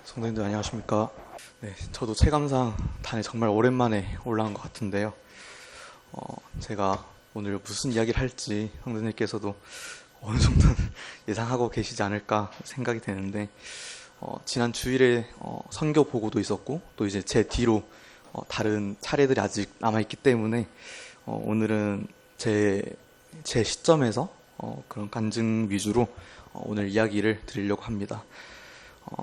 성도님들 안녕하십니까. 네, 저도 체감상 단에 정말 오랜만에 올라온 것 같은데요. 제가 오늘 무슨 이야기를 할지 성도님께서도 어느 정도는 예상하고 계시지 않을까 생각이 되는데, 지난 주일에 선교 보고도 있었고, 또 이제 제 뒤로 다른 차례들이 아직 남아있기 때문에, 오늘은 제 시점에서 그런 간증 위주로 오늘 이야기를 드리려고 합니다.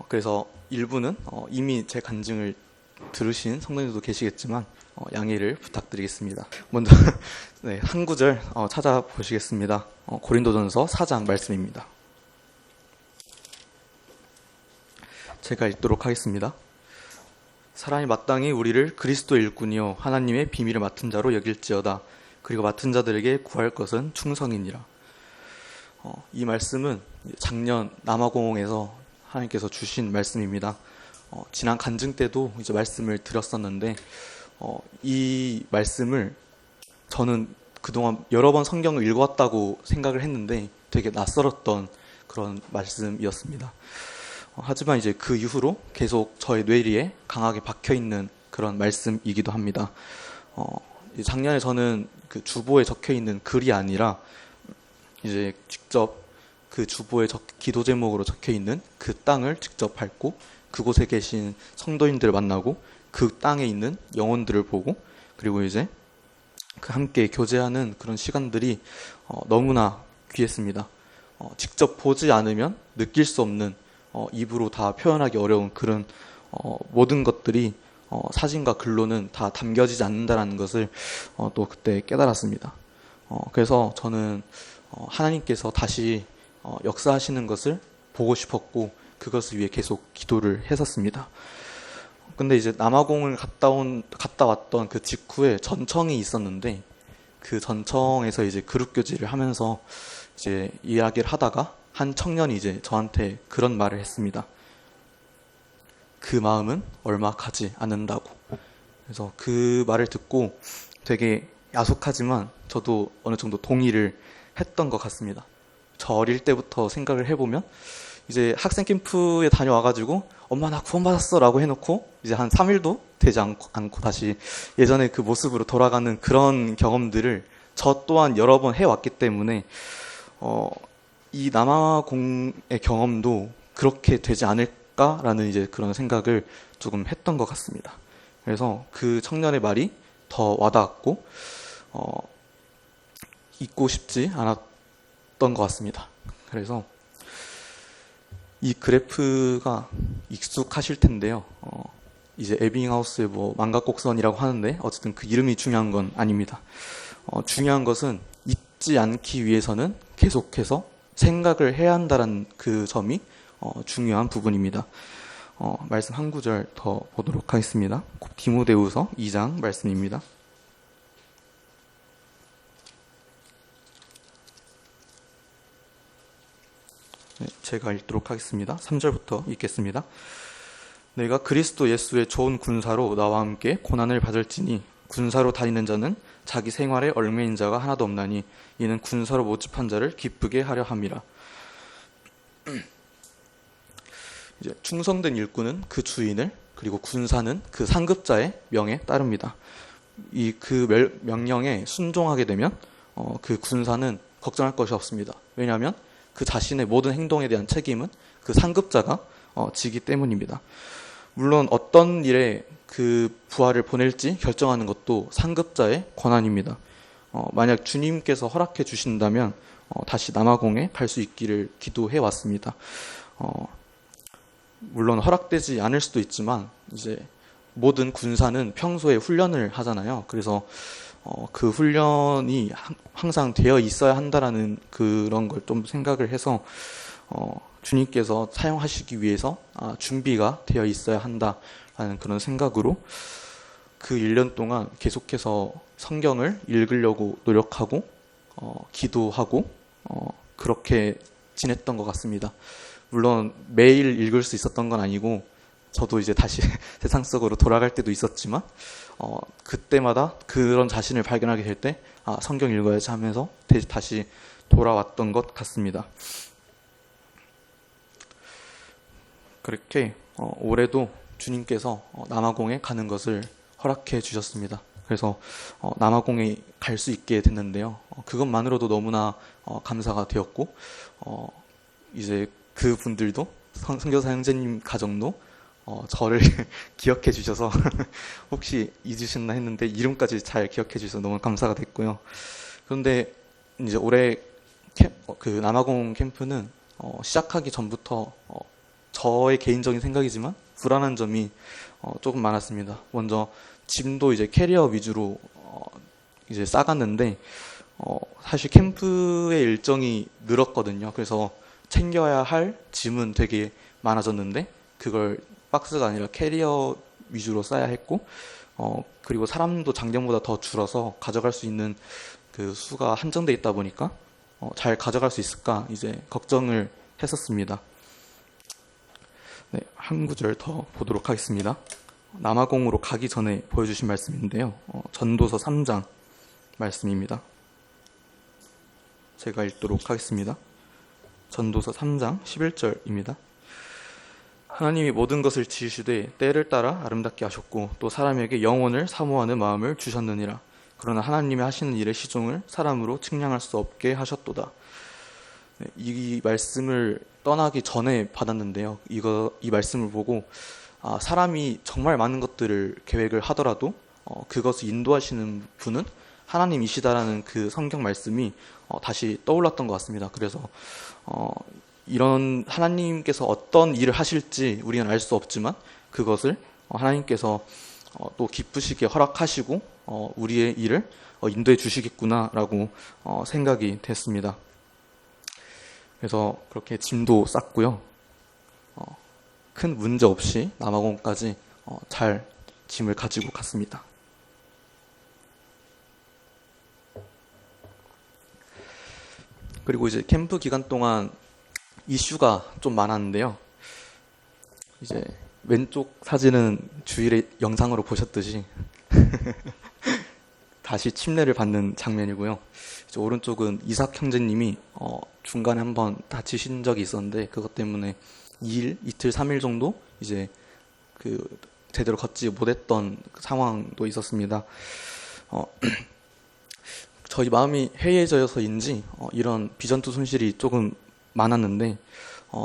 그래서 일부는 이미 제 간증을 들으신 성도님들도 계시겠지만 양해를 부탁드리겠습니다. 먼저 네, 한 구절 찾아보시겠습니다. 고린도전서 4장 말씀입니다. 제가 읽도록 하겠습니다. 사람이 마땅히 우리를 그리스도의 일꾼이요 하나님의 비밀을 맡은 자로 여길지어다. 그리고 맡은 자들에게 구할 것은 충성이니라. 이 말씀은 작년 남아공에서 하나님께서 주신 말씀입니다. 지난 간증 때도 이제 말씀을 드렸었는데, 이 말씀을 저는 그동안 여러 번 성경을 읽어왔다고 생각을 했는데 되게 낯설었던 그런 말씀이었습니다. 하지만 이제 그 이후로 계속 저의 뇌리에 강하게 박혀있는 그런 말씀이기도 합니다. 작년에 저는 그 주보에 적혀있는 글이 아니라 이제 직접 그 주보에 기도 제목으로 적혀있는 그 땅을 직접 밟고 그곳에 계신 성도인들을 만나고 그 땅에 있는 영혼들을 보고, 그리고 이제 그 함께 교제하는 그런 시간들이 너무나 귀했습니다. 직접 보지 않으면 느낄 수 없는, 입으로 다 표현하기 어려운 그런 모든 것들이 사진과 글로는 다 담겨지지 않는다는 것을 또 그때 깨달았습니다. 그래서 저는 하나님께서 다시 역사하시는 것을 보고 싶었고 그것을 위해 계속 기도를 했었습니다. 근데 이제 남아공을 갔다 왔던 그 직후에 전청이 있었는데, 그 전청에서 이제 그룹교제를 하면서 이제 이야기를 하다가 한 청년이 이제 저한테 그런 말을 했습니다. 그 마음은 얼마 가지 않는다고. 그래서 그 말을 듣고 되게 야속하지만 저도 어느 정도 동의를 했던 것 같습니다. 저 어릴 때부터 생각을 해보면 이제 학생 캠프에 다녀와가지고 엄마 나 구원받았어 라고 해놓고 이제 한 3일도 되지 않고 다시 예전의 그 모습으로 돌아가는 그런 경험들을 저 또한 여러 번 해왔기 때문에 이 남아공의 경험도 그렇게 되지 않을까라는 이제 그런 생각을 조금 했던 것 같습니다. 그래서 그 청년의 말이 더 와닿았고 잊고 싶지 않았던 것 같습니다. 그래서 이 그래프가 익숙하실 텐데요. 이제 에빙하우스의 뭐 망각곡선이라고 하는데 어쨌든 그 이름이 중요한 건 아닙니다. 중요한 것은 잊지 않기 위해서는 계속해서 생각을 해야 한다는 그 점이 중요한 부분입니다. 말씀 한 구절 더 보도록 하겠습니다. 디모데후서 2장 말씀입니다. 네, 제가 읽도록 하겠습니다. 3절부터 읽겠습니다. 내가 그리스도 예수의 좋은 군사로 나와 함께 고난을 받을지니 군사로 다니는 자는 자기 생활에 얽매인 자가 하나도 없나니 이는 군사로 모집한 자를 기쁘게 하려 함이라. 이제 충성된 일꾼은 그 주인을, 그리고 군사는 그 상급자의 명에 따릅니다. 이 그 명령에 순종하게 되면 그 군사는 걱정할 것이 없습니다. 왜냐하면 그 자신의 모든 행동에 대한 책임은 그 상급자가 지기 때문입니다. 물론 어떤 일에 그 부하를 보낼지 결정하는 것도 상급자의 권한입니다. 만약 주님께서 허락해 주신다면 다시 남아공에 갈 수 있기를 기도해 왔습니다. 물론 허락되지 않을 수도 있지만 이제 모든 군사는 평소에 훈련을 하잖아요. 그래서 그 훈련이 항상 되어 있어야 한다라는 그런 걸 좀 생각을 해서 주님께서 사용하시기 위해서 준비가 되어 있어야 한다라는 그런 생각으로 그 1년 동안 계속해서 성경을 읽으려고 노력하고 기도하고 그렇게 지냈던 것 같습니다. 물론 매일 읽을 수 있었던 건 아니고 저도 이제 다시 세상 속으로 돌아갈 때도 있었지만 그때마다 그런 자신을 발견하게 될 때 성경 읽어야지 하면서 다시 돌아왔던 것 같습니다. 그렇게 올해도 주님께서 남아공에 가는 것을 허락해 주셨습니다. 그래서 남아공에 갈 수 있게 됐는데요. 그것만으로도 너무나 감사가 되었고, 이제 그 분들도 선교사 형제님 가정도 저를 기억해 주셔서 혹시 잊으셨나 했는데 이름까지 잘 기억해 주셔서 너무 감사가 됐고요. 그런데 이제 올해 그 남아공 캠프는 시작하기 전부터 저의 개인적인 생각이지만 불안한 점이 조금 많았습니다. 먼저 짐도 이제 캐리어 위주로 이제 싸갔는데 사실 캠프의 일정이 늘었거든요. 그래서 챙겨야 할 짐은 되게 많아졌는데 그걸 박스가 아니라 캐리어 위주로 싸야 했고 그리고 사람도 작년보다 더 줄어서 가져갈 수 있는 그 수가 한정돼 있다 보니까 잘 가져갈 수 있을까 이제 걱정을 했었습니다. 네, 한 구절 더 보도록 하겠습니다. 남아공으로 가기 전에 보여주신 말씀인데요. 전도서 3장 말씀입니다. 제가 읽도록 하겠습니다. 전도서 3장 11절입니다. 하나님이 모든 것을 지으시되 때를 따라 아름답게 하셨고 또 사람에게 영혼을 사모하는 마음을 주셨느니라. 그러나 하나님이 하시는 일의 시종을 사람으로 측량할 수 없게 하셨도다. 네, 이 말씀을 떠나기 전에 받았는데요. 이 말씀을 보고 사람이 정말 많은 것들을 계획을 하더라도 그것을 인도하시는 분은 하나님이시다라는 그 성경 말씀이 다시 떠올랐던 것 같습니다. 그래서 이런 하나님께서 어떤 일을 하실지 우리는 알 수 없지만 그것을 하나님께서 또 기쁘시게 허락하시고 우리의 일을 인도해 주시겠구나라고 생각이 됐습니다. 그래서 그렇게 짐도 쌌고요. 큰 문제 없이 남아공까지 잘 짐을 가지고 갔습니다. 그리고 이제 캠프 기간 동안 이슈가 좀 많았는데요. 이제 왼쪽 사진은 주일에 영상으로 보셨듯이 다시 침례를 받는 장면이고요. 이제 오른쪽은 이삭 형제님이 중간에 한번 다치신 적이 있었는데 그것 때문에 2일, 이틀, 3일 정도 이제 그 제대로 걷지 못했던 상황도 있었습니다. 저희 마음이 해이해져서인지 이런 비전투 손실이 조금 많았는데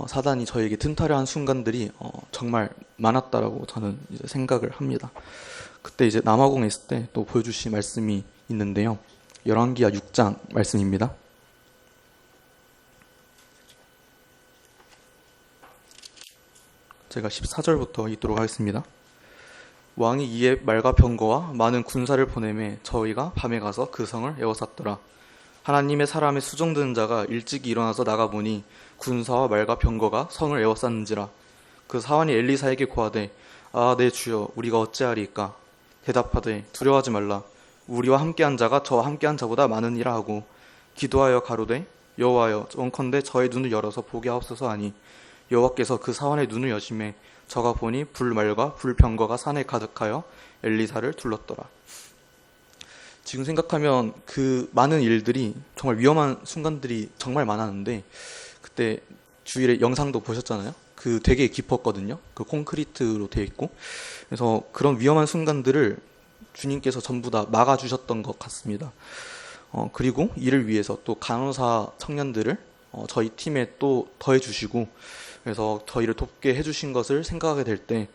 사단이 저에게 틈타려 한 순간들이 정말 많았다라고 저는 이제 생각을 합니다. 그때 이제 남아공에 있을 때 또 보여주신 말씀이 있는데요. 열왕기하 6장 말씀입니다. 제가 14절부터 읽도록 하겠습니다. 왕이 이에 말과 병거와 많은 군사를 보내매 저희가 밤에 가서 그 성을 에워쌌더라. 하나님의 사람의 수종드는 자가 일찍이 일어나서 나가보니 군사와 말과 병거가 성을 에워쌌는지라. 그 사환이 엘리사에게 고하되 내 주여 우리가 어찌하리이까. 대답하되 두려워하지 말라. 우리와 함께한 자가 저와 함께한 자보다 많으니라 하고 기도하여 가로되 여호와여 원컨대 저의 눈을 열어서 보게 하옵소서 하니 여호와께서 그 사환의 눈을 여심해 저가 보니 불말과 불병거가 산에 가득하여 엘리사를 둘렀더라. 지금 생각하면 그 많은 일들이 정말 위험한 순간들이 정말 많았는데 그때 주일에 영상도 보셨잖아요. 그 되게 깊었거든요. 그 콘크리트로 되어 있고 그래서 그런 위험한 순간들을 주님께서 전부 다 막아주셨던 것 같습니다. 그리고 이를 위해서 또 간호사 청년들을 저희 팀에 또 더해주시고 그래서 저희를 돕게 해주신 것을 생각하게 될 때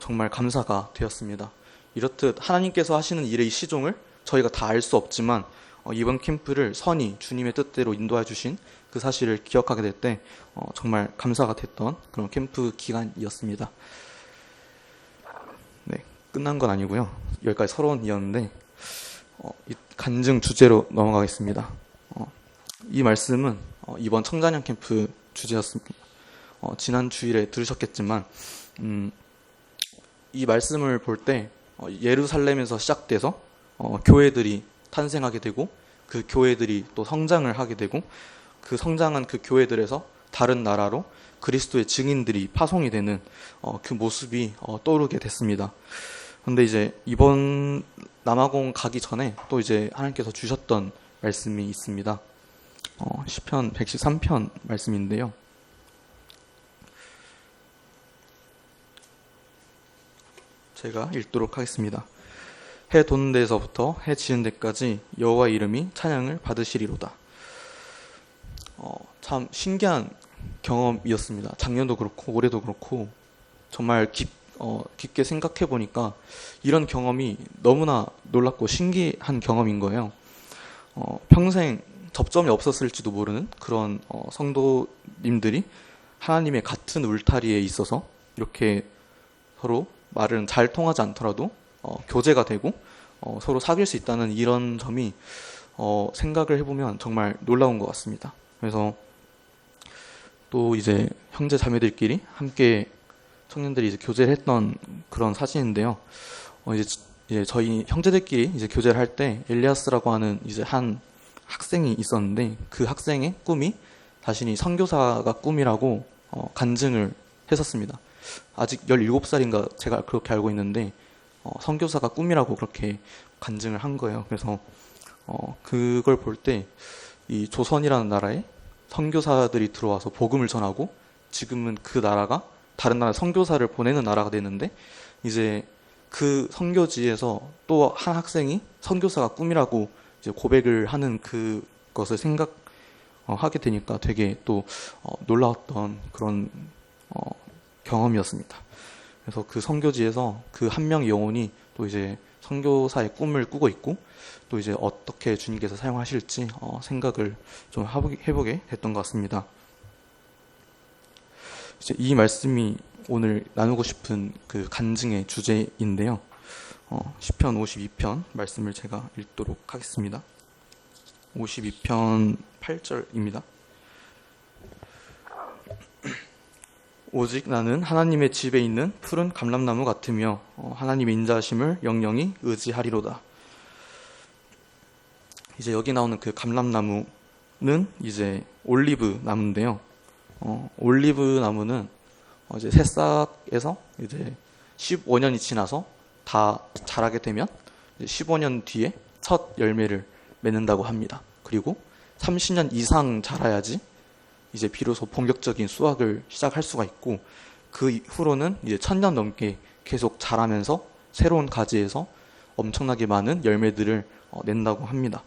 정말 감사가 되었습니다. 이렇듯 하나님께서 하시는 일의 시종을 저희가 다 알 수 없지만 이번 캠프를 선히 주님의 뜻대로 인도해 주신 그 사실을 기억하게 될 때 정말 감사가 됐던 그런 캠프 기간이었습니다. 네, 끝난 건 아니고요. 여기까지 서론이었는데 간증 주제로 넘어가겠습니다. 이 말씀은 이번 청자년 캠프 주제였습니다. 지난 주일에 들으셨겠지만 이 말씀을 볼 때 예루살렘에서 시작돼서 교회들이 탄생하게 되고 그 교회들이 또 성장을 하게 되고 그 성장한 그 교회들에서 다른 나라로 그리스도의 증인들이 파송이 되는 그 모습이 떠오르게 됐습니다. 그런데 이제 이번 남아공 가기 전에 또 이제 하나님께서 주셨던 말씀이 있습니다. 시편 113편 말씀인데요. 제가 읽도록 하겠습니다. 해 돋는 데에서부터 해 지는 데까지 여호와의 이름이 찬양을 받으시리로다. 참 신기한 경험이었습니다. 작년도 그렇고 올해도 그렇고 정말 깊게 생각해 보니까 이런 경험이 너무나 놀랍고 신기한 경험인 거예요. 평생 접점이 없었을지도 모르는 그런 성도님들이 하나님의 같은 울타리에 있어서 이렇게 서로 말은 잘 통하지 않더라도 교제가 되고 서로 사귈 수 있다는 이런 점이 생각을 해보면 정말 놀라운 것 같습니다. 그래서 또 이제 형제 자매들끼리 함께 청년들이 이제 교제를 했던 그런 사진인데요. 이제 저희 형제들끼리 이제 교제를 할 때 엘리아스라고 하는 이제 한 학생이 있었는데 그 학생의 꿈이 자신이 선교사가 꿈이라고 간증을 했었습니다. 아직 17살인가 제가 그렇게 알고 있는데 선교사가 꿈이라고 그렇게 간증을 한 거예요. 그래서 그걸 볼 때 이 조선이라는 나라에 선교사들이 들어와서 복음을 전하고 지금은 그 나라가 다른 나라 선교사를 보내는 나라가 되는데 이제 그 선교지에서 또 한 학생이 선교사가 꿈이라고 이제 고백을 하는 그것을 생각하게 되니까 되게 또 놀라웠던 그런 경험이었습니다. 그래서 그 선교지에서 그 한 명의 영혼이 또 이제 선교사의 꿈을 꾸고 있고 또 이제 어떻게 주님께서 사용하실지 생각을 좀 해보게 됐던 것 같습니다. 이제 이 말씀이 오늘 나누고 싶은 그 간증의 주제인데요. 시편 52편 말씀을 제가 읽도록 하겠습니다. 52편 8절입니다. 오직 나는 하나님의 집에 있는 푸른 감람나무 같으며 하나님의 인자하심을 영영히 의지하리로다. 이제 여기 나오는 그 감람나무는 이제 올리브 나무인데요. 올리브 나무는 이제 새싹에서 이제 15년이 지나서 다 자라게 되면 이제 15년 뒤에 첫 열매를 맺는다고 합니다. 그리고 30년 이상 자라야지 이제 비로소 본격적인 수확을 시작할 수가 있고 그 이후로는 이제 1000년 넘게 계속 자라면서 새로운 가지에서 엄청나게 많은 열매들을 낸다고 합니다.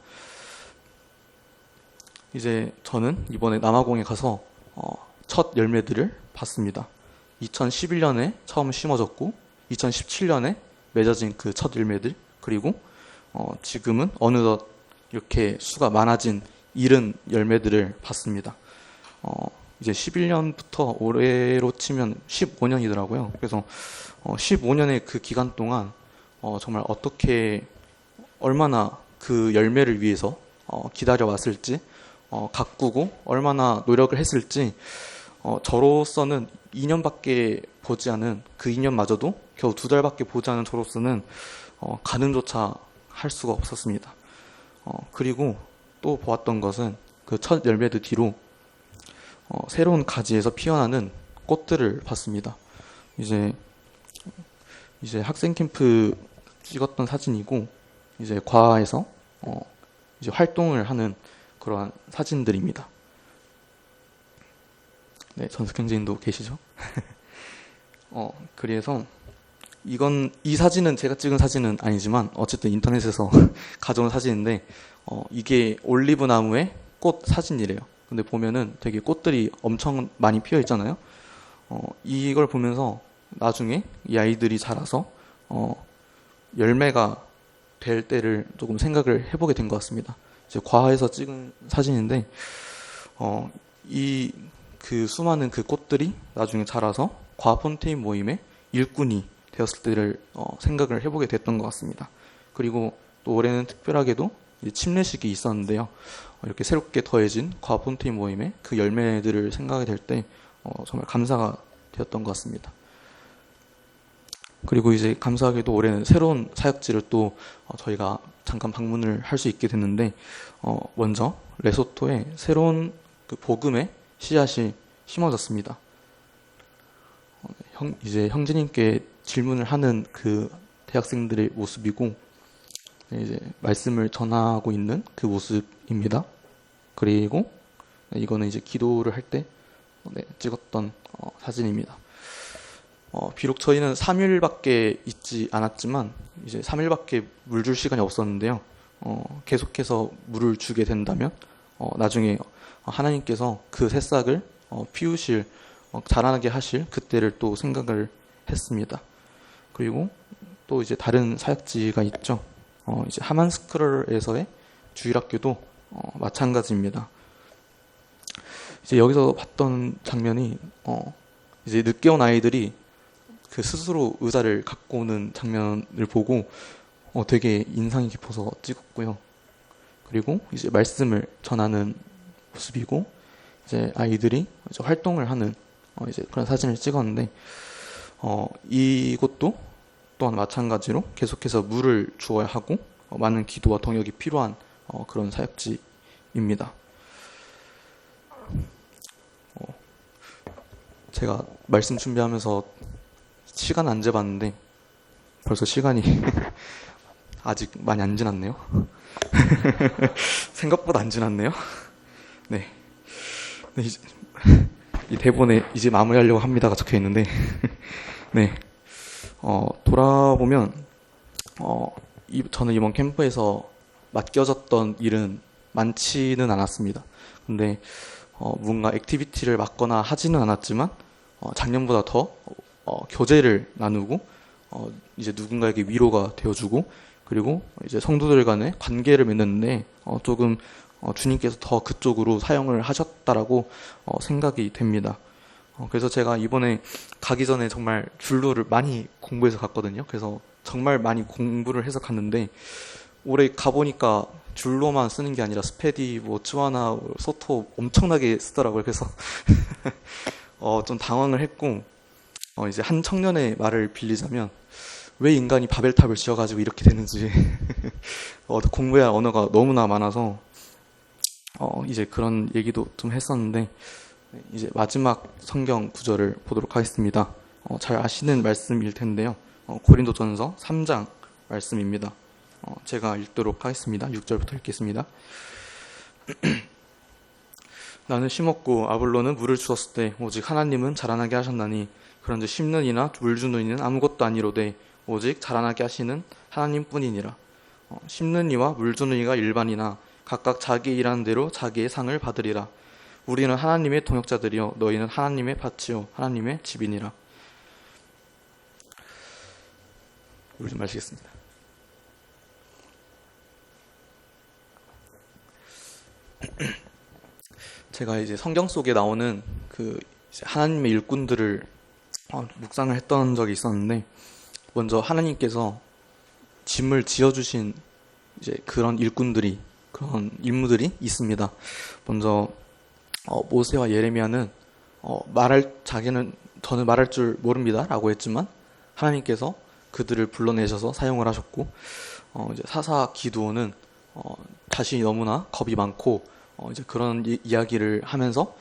이제 저는 이번에 남아공에 가서 첫 열매들을 봤습니다. 2011년에 처음 심어졌고 2017년에 맺어진 그 첫 열매들 그리고 지금은 어느덧 이렇게 수가 많아진 이른 열매들을 봤습니다. 이제 11년부터 올해로 치면 15년이더라고요. 그래서 15년의 그 기간 동안 정말 얼마나 그 열매를 위해서 기다려왔을지 가꾸고 얼마나 노력을 했을지 저로서는 2년밖에 보지 않은 그 2년마저도 겨우 2달밖에 보지 않은 저로서는 가늠조차 할 수가 없었습니다. 그리고 또 보았던 것은 그 첫 열매들 뒤로 새로운 가지에서 피어나는 꽃들을 봤습니다. 이제 학생 캠프 찍었던 사진이고 이제 과에서 이제 활동을 하는 그러한 사진들입니다. 네, 전숙형제님도 계시죠? 그래서 이 사진은 제가 찍은 사진은 아니지만 어쨌든 인터넷에서 가져온 사진인데 이게 올리브 나무의 꽃 사진이래요. 근데 보면은 되게 꽃들이 엄청 많이 피어 있잖아요. 이걸 보면서 나중에 이 아이들이 자라서 열매가 될 때를 조금 생각을 해보게 된 것 같습니다. 이제 과에서 찍은 사진인데 그 수많은 그 꽃들이 나중에 자라서 과 폰테인 모임의 일꾼이 되었을 때를 생각을 해보게 됐던 것 같습니다. 그리고 또 올해는 특별하게도 침례식이 있었는데요. 이렇게 새롭게 더해진 과 폰테인 모임의 그 열매들을 생각하게 될 때 정말 감사가 되었던 것 같습니다. 그리고 이제 감사하게도 올해는 새로운 사역지를 또 저희가 잠깐 방문을 할 수 있게 됐는데 먼저 레소토에 새로운 그 복음의 씨앗이 심어졌습니다. 이제 형제님께 질문을 하는 그 대학생들의 모습이고 이제 말씀을 전하고 있는 그 모습입니다. 그리고 이거는 이제 기도를 할 때 찍었던 사진입니다. 비록 저희는 3일밖에 있지 않았지만 이제 3일밖에 물 줄 시간이 없었는데요. 계속해서 물을 주게 된다면 나중에 하나님께서 그 새싹을 피우실, 자라나게 하실 그때를 또 생각을 했습니다. 그리고 또 이제 다른 사역지가 있죠. 이제 하만스크럴에서의 주일학교도 마찬가지입니다. 이제 여기서 봤던 장면이 이제 늦게 온 아이들이 그 스스로 의자를 갖고 오는 장면을 보고 되게 인상이 깊어서 찍었고요. 그리고 이제 말씀을 전하는 모습이고 이제 아이들이 이제 활동을 하는 이제 그런 사진을 찍었는데 이것도 또한 마찬가지로 계속해서 물을 주어야 하고 많은 기도와 동역이 필요한 그런 사역지입니다. 제가 말씀 준비하면서 시간 안 재봤는데 벌써 시간이 아직 많이 안 지났네요. 생각보다 안 지났네요. 네. 이제 이 대본에 이제 마무리하려고 합니다가 적혀 있는데 네. 돌아보면 저는 이번 캠프에서 맡겨졌던 일은 많지는 않았습니다. 근데 뭔가 액티비티를 맡거나 하지는 않았지만 작년보다 더 교제를 나누고 이제 누군가에게 위로가 되어주고 그리고 이제 성도들 간의 관계를 맺는데 조금 주님께서 더 그쪽으로 사용을 하셨다라고 생각이 됩니다. 그래서 제가 이번에 가기 전에 정말 줄로를 많이 공부해서 갔거든요. 그래서 정말 많이 공부를 해서 갔는데 올해 가보니까 줄로만 쓰는 게 아니라 스페디, 쯔와나, 소토 엄청나게 쓰더라고요. 그래서 좀 당황을 했고 이제 한 청년의 말을 빌리자면 왜 인간이 바벨탑을 지어가지고 이렇게 되는지 공부해야 할 언어가 너무나 많아서 이제 그런 얘기도 좀 했었는데 이제 마지막 성경 구절을 보도록 하겠습니다. 잘 아시는 말씀일 텐데요. 고린도전서 3장 말씀입니다. 제가 읽도록 하겠습니다. 6절부터 읽겠습니다. 나는 심었고 아볼로는 물을 주었을 때 오직 하나님은 자라나게 하셨나니 그런즉 심는 이나 물 주는 이는 아무것도 아니로되 오직 자라나게 하시는 하나님뿐이니라. 심는 이와 물 주는 이가 일반이나 각각 자기 일하는 대로 자기의 상을 받으리라. 우리는 하나님의 동역자들이요 너희는 하나님의 밭이요 하나님의 집이니라. 물 좀 마시겠습니다. 제가 이제 성경 속에 나오는 그 이제 하나님의 일꾼들을 묵상을 했던 적이 있었는데 먼저 하나님께서 짐을 지어주신 이제 그런 일꾼들이 그런 인물들이 있습니다. 먼저 모세와 예레미야는 자기는 저는 말할 줄 모릅니다라고 했지만 하나님께서 그들을 불러내셔서 사용을 하셨고 이제 사사 기드온은 자신이 너무나 겁이 많고 이제 그런 이야기를 하면서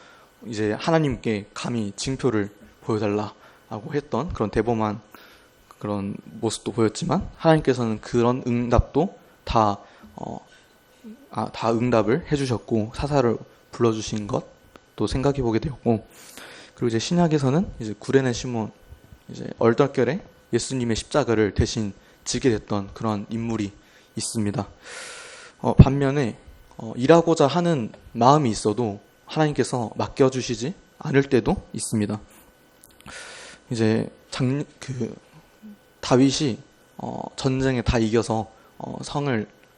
이제 하나님께 감히 징표를 보여달라고 했던 그런 대범한 그런 모습도 보였지만 하나님께서는 그런 응답도 다 응답을 해주셨고 사사를 불러주신 것도 생각해 보게 되었고 그리고 이제 신약에서는 이제 구레네 시몬 이제 얼떨결에 예수님의 십자가를 대신 지게 됐던 그런 인물이 있습니다. 반면에 일하고자 하는 마음이 있어도 하나님께서 맡겨주시지 않을 때도 있습니다. 이제 다윗이 전쟁에 다 이겨서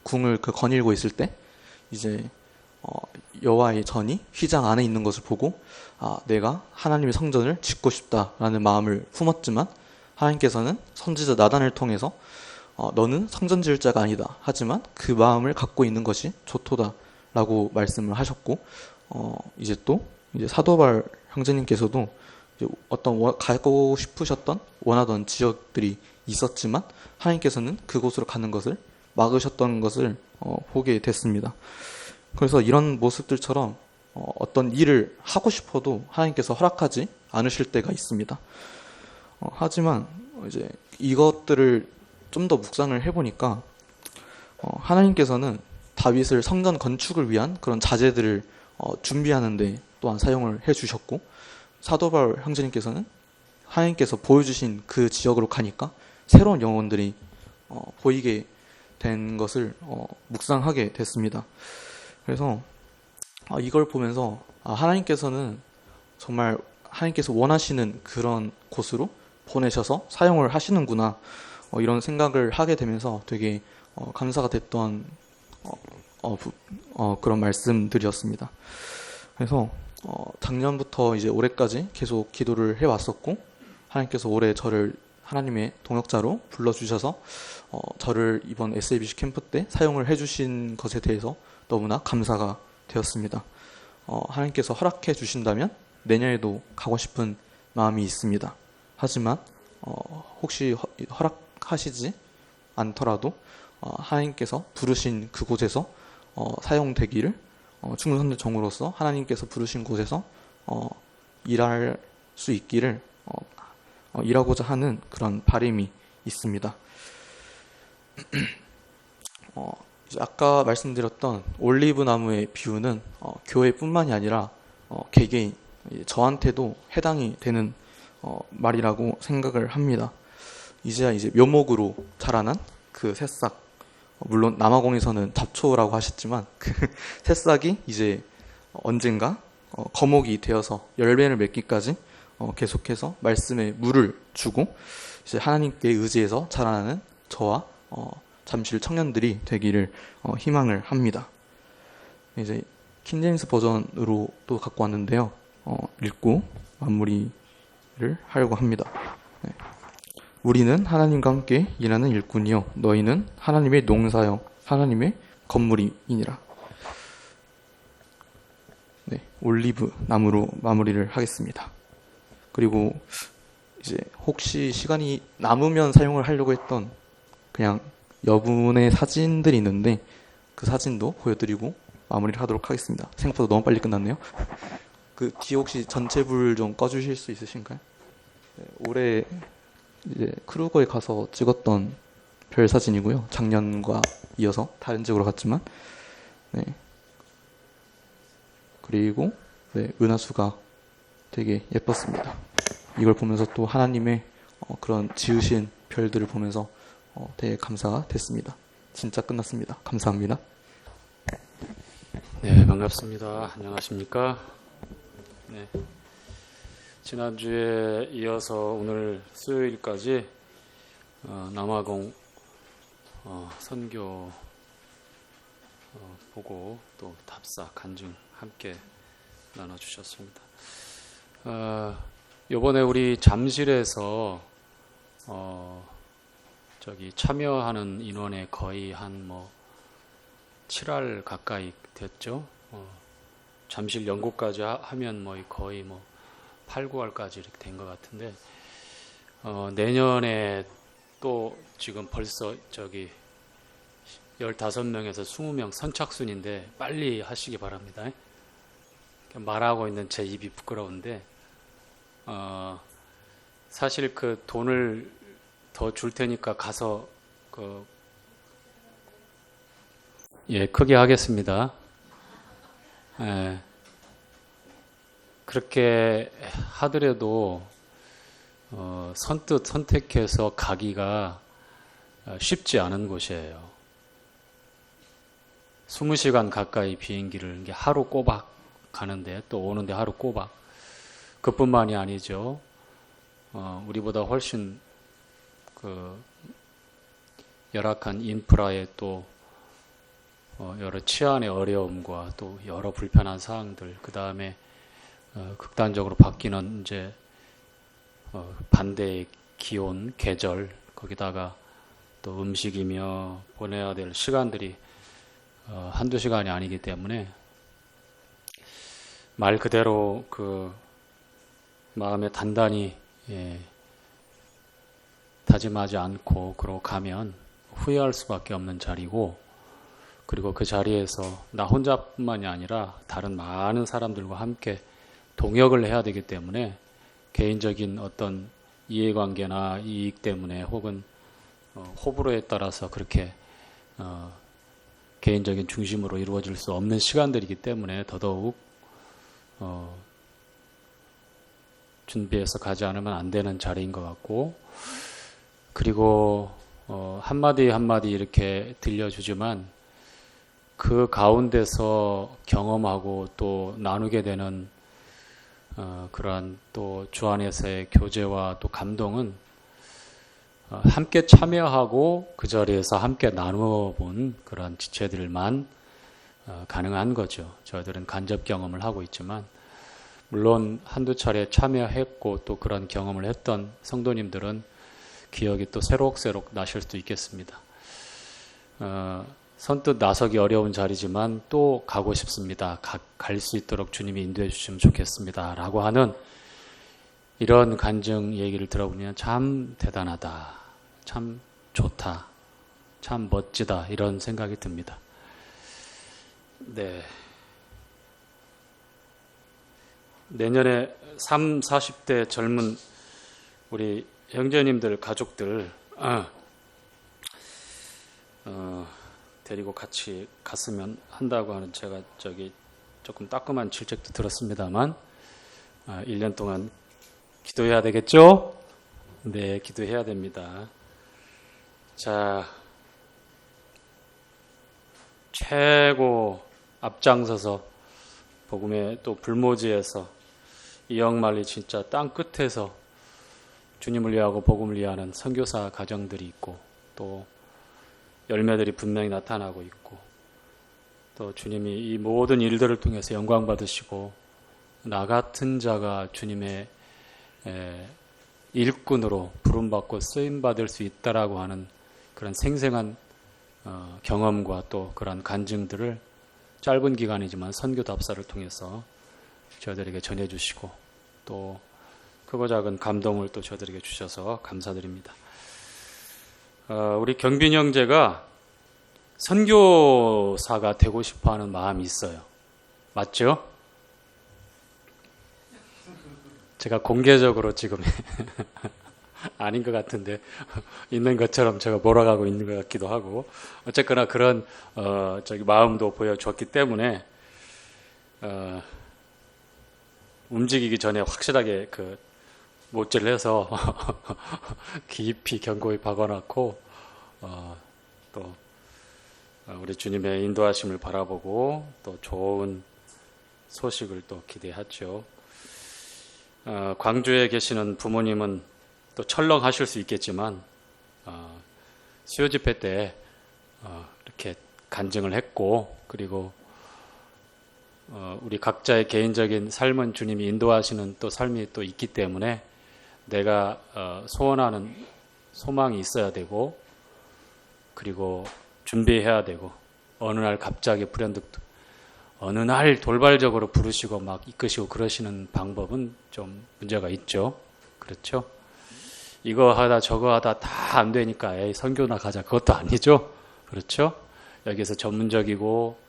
궁을 거닐고 있을 때 이제 여호와의 전이 휘장 안에 있는 것을 보고 내가 하나님의 성전을 짓고 싶다라는 마음을 품었지만 하나님께서는 선지자 나단을 통해서 너는 성전 지을 자가 아니다. 하지만 그 마음을 갖고 있는 것이 좋도다라고 말씀을 하셨고 이제 또 이제 사도발 형제님께서도 이제 어떤 가고 싶으셨던 원하던 지역들이 있었지만 하나님께서는 그곳으로 가는 것을 막으셨던 것을 보게 됐습니다. 그래서 이런 모습들처럼 어떤 일을 하고 싶어도 하나님께서 허락하지 않으실 때가 있습니다. 하지만 이제 이것들을 좀 더 묵상을 해보니까 하나님께서는 다윗을 성전 건축을 위한 그런 자재들을 준비하는데 또한 사용을 해주셨고 사도바울 형제님께서는 하나님께서 보여주신 그 지역으로 가니까 새로운 영혼들이 보이게 된 것을 묵상하게 됐습니다. 그래서 이걸 보면서 하나님께서는 정말 하나님께서 원하시는 그런 곳으로 보내셔서 사용을 하시는구나, 이런 생각을 하게 되면서 되게 감사가 됐던 그런 말씀들이었습니다. 그래서 작년부터 이제 올해까지 계속 기도를 해왔었고, 하나님께서 올해 저를 하나님의 동역자로 불러주셔서 저를 이번 SABC 캠프 때 사용을 해주신 것에 대해서 너무나 감사가 되었습니다. 하나님께서 허락해 주신다면 내년에도 가고 싶은 마음이 있습니다. 하지만 혹시 허락하시지 않더라도 하나님께서 부르신 그곳에서 사용되기를, 충성된 종으로서 하나님께서 부르신 곳에서 일할 수 있기를 일하고자 하는 그런 바람이 있습니다. 아까 말씀드렸던 올리브 나무의 비유는 교회뿐만이 아니라 개개인, 저한테도 해당이 되는 말이라고 생각을 합니다. 이제야 이제 묘목으로 자라난 그 새싹, 물론 남아공에서는 잡초라고 하셨지만 그 새싹이 이제 언젠가 거목이 되어서 열매를 맺기까지 계속해서 말씀에 물을 주고 이제 하나님께 의지해서 자라나는 저와 잠실 청년들이 되기를 희망을 합니다. 이제 킹제임스 버전으로 또 갖고 왔는데요. 읽고 마무리를 하려고 합니다. 네. 우리는 하나님과 함께 일하는 일꾼이요 너희는 하나님의 농사요 하나님의 건물이니라. 네, 올리브 나무로 마무리를 하겠습니다. 그리고 이제 혹시 시간이 남으면 사용을 하려고 했던 그냥 여분의 사진들이 있는데 그 사진도 보여드리고 마무리를 하도록 하겠습니다. 생각보다 너무 빨리 끝났네요. 그 뒤에 혹시 전체 불 좀 꺼주실 수 있으신가요? 네, 올해 이제 크루거에 가서 찍었던 별 사진이고요. 작년과 이어서 다른 지역으로 갔지만, 네. 그리고 네, 은하수가 되게 예뻤습니다. 이걸 보면서 또 하나님의 그런 지으신 별들을 보면서 되게 감사가 됐습니다. 진짜 끝났습니다. 감사합니다. 네, 반갑습니다. 안녕하십니까? 네. 지난주에 이어서 오늘 수요일까지 남아공 선교 보고 또 답사 간증 함께 나눠주셨습니다. 이번에 우리 잠실에서 참여하는 인원의 거의 한 7할 가까이 됐죠. 잠실 연구까지 하면 거의 8, 9할까지 이렇게 된 것 같은데, 내년에 또 지금 벌써 15명에서 20명 선착순인데 빨리 하시기 바랍니다. 말하고 있는 제 입이 부끄러운데, 사실 그 돈을 더 줄 테니까 가서 크게 하겠습니다. 예. 그렇게 하더라도 선뜻 선택해서 가기가 쉽지 않은 곳이에요. 20시간 가까이 비행기를 하루 꼬박 가는데 또 오는데 하루 꼬박. 그뿐만이 아니죠. 우리보다 훨씬 열악한 인프라에 또 여러 치안의 어려움과 또 여러 불편한 사항들, 그 다음에 극단적으로 바뀌는 이제 반대의 기온, 계절, 거기다가 또 음식이며 보내야 될 시간들이 한두 시간이 아니기 때문에 말 그대로 마음에 단단히 다짐하지 않고 그러고 가면 후회할 수밖에 없는 자리고, 그리고 그 자리에서 나 혼자뿐만이 아니라 다른 많은 사람들과 함께 동역을 해야 되기 때문에 개인적인 어떤 이해관계나 이익 때문에 혹은 호불호에 따라서 그렇게 개인적인 중심으로 이루어질 수 없는 시간들이기 때문에 더더욱 준비해서 가지 않으면 안 되는 자리인 것 같고, 그리고 한마디 한마디 이렇게 들려주지만 그 가운데서 경험하고 또 나누게 되는 그러한 또 주 안에서의 교제와 또 감동은 함께 참여하고 그 자리에서 함께 나누어 본 그런 지체들만 가능한 거죠. 저희들은 간접 경험을 하고 있지만, 물론 한두 차례 참여했고 또 그런 경험을 했던 성도님들은 기억이 또 새록새록 나실 수도 있겠습니다. 선뜻 나서기 어려운 자리지만 또 가고 싶습니다. 갈 수 있도록 주님이 인도해 주시면 좋겠습니다. 라고 하는 이런 간증 얘기를 들어보면 참 대단하다, 참 좋다, 참 멋지다, 이런 생각이 듭니다. 네. 내년에 40대 젊은 우리 형제님들, 가족들 데리고 같이 갔으면 한다고 하는 제가 조금 따끔한 질책도 들었습니다만 1년 동안 기도해야 되겠죠? 네, 기도해야 됩니다. 자, 최고 앞장서서 복음의 또 불모지에서 이역만리 진짜 땅 끝에서 주님을 위하고 복음을 위하는 선교사 가정들이 있고, 또 열매들이 분명히 나타나고 있고, 또 주님이 이 모든 일들을 통해서 영광 받으시고 나 같은 자가 주님의 일꾼으로 부름받고 쓰임받을 수 있다라고 하는 그런 생생한 경험과 또 그런 간증들을 짧은 기간이지만 선교답사를 통해서 저희들에게 전해주시고, 또 크고 작은 감동을 또 저희들에게 주셔서 감사드립니다. 우리 경빈 형제가 선교사가 되고 싶어하는 마음이 있어요. 맞죠? 제가 공개적으로 지금 아닌 것 같은데 있는 것처럼 제가 몰아가고 있는 것 같기도 하고, 어쨌거나 그런 마음도 보여줬기 때문에 움직이기 전에 확실하게 그 못질을 해서 깊이 견고히 박아놨고, 또 우리 주님의 인도하심을 바라보고 또 좋은 소식을 또 기대하죠. 광주에 계시는 부모님은 또 철렁하실 수 있겠지만 수요 집회 때 이렇게 간증을 했고, 그리고 우리 각자의 개인적인 삶은 주님이 인도하시는 또 삶이 또 있기 때문에 내가 소원하는 소망이 있어야 되고, 그리고 준비해야 되고, 어느 날 갑자기 불현듯 어느 날 돌발적으로 부르시고 막 이끄시고 그러시는 방법은 좀 문제가 있죠. 그렇죠? 이거 하다 저거 하다 다 안 되니까 에이 선교나 가자, 그것도 아니죠. 그렇죠? 여기서 전문적이고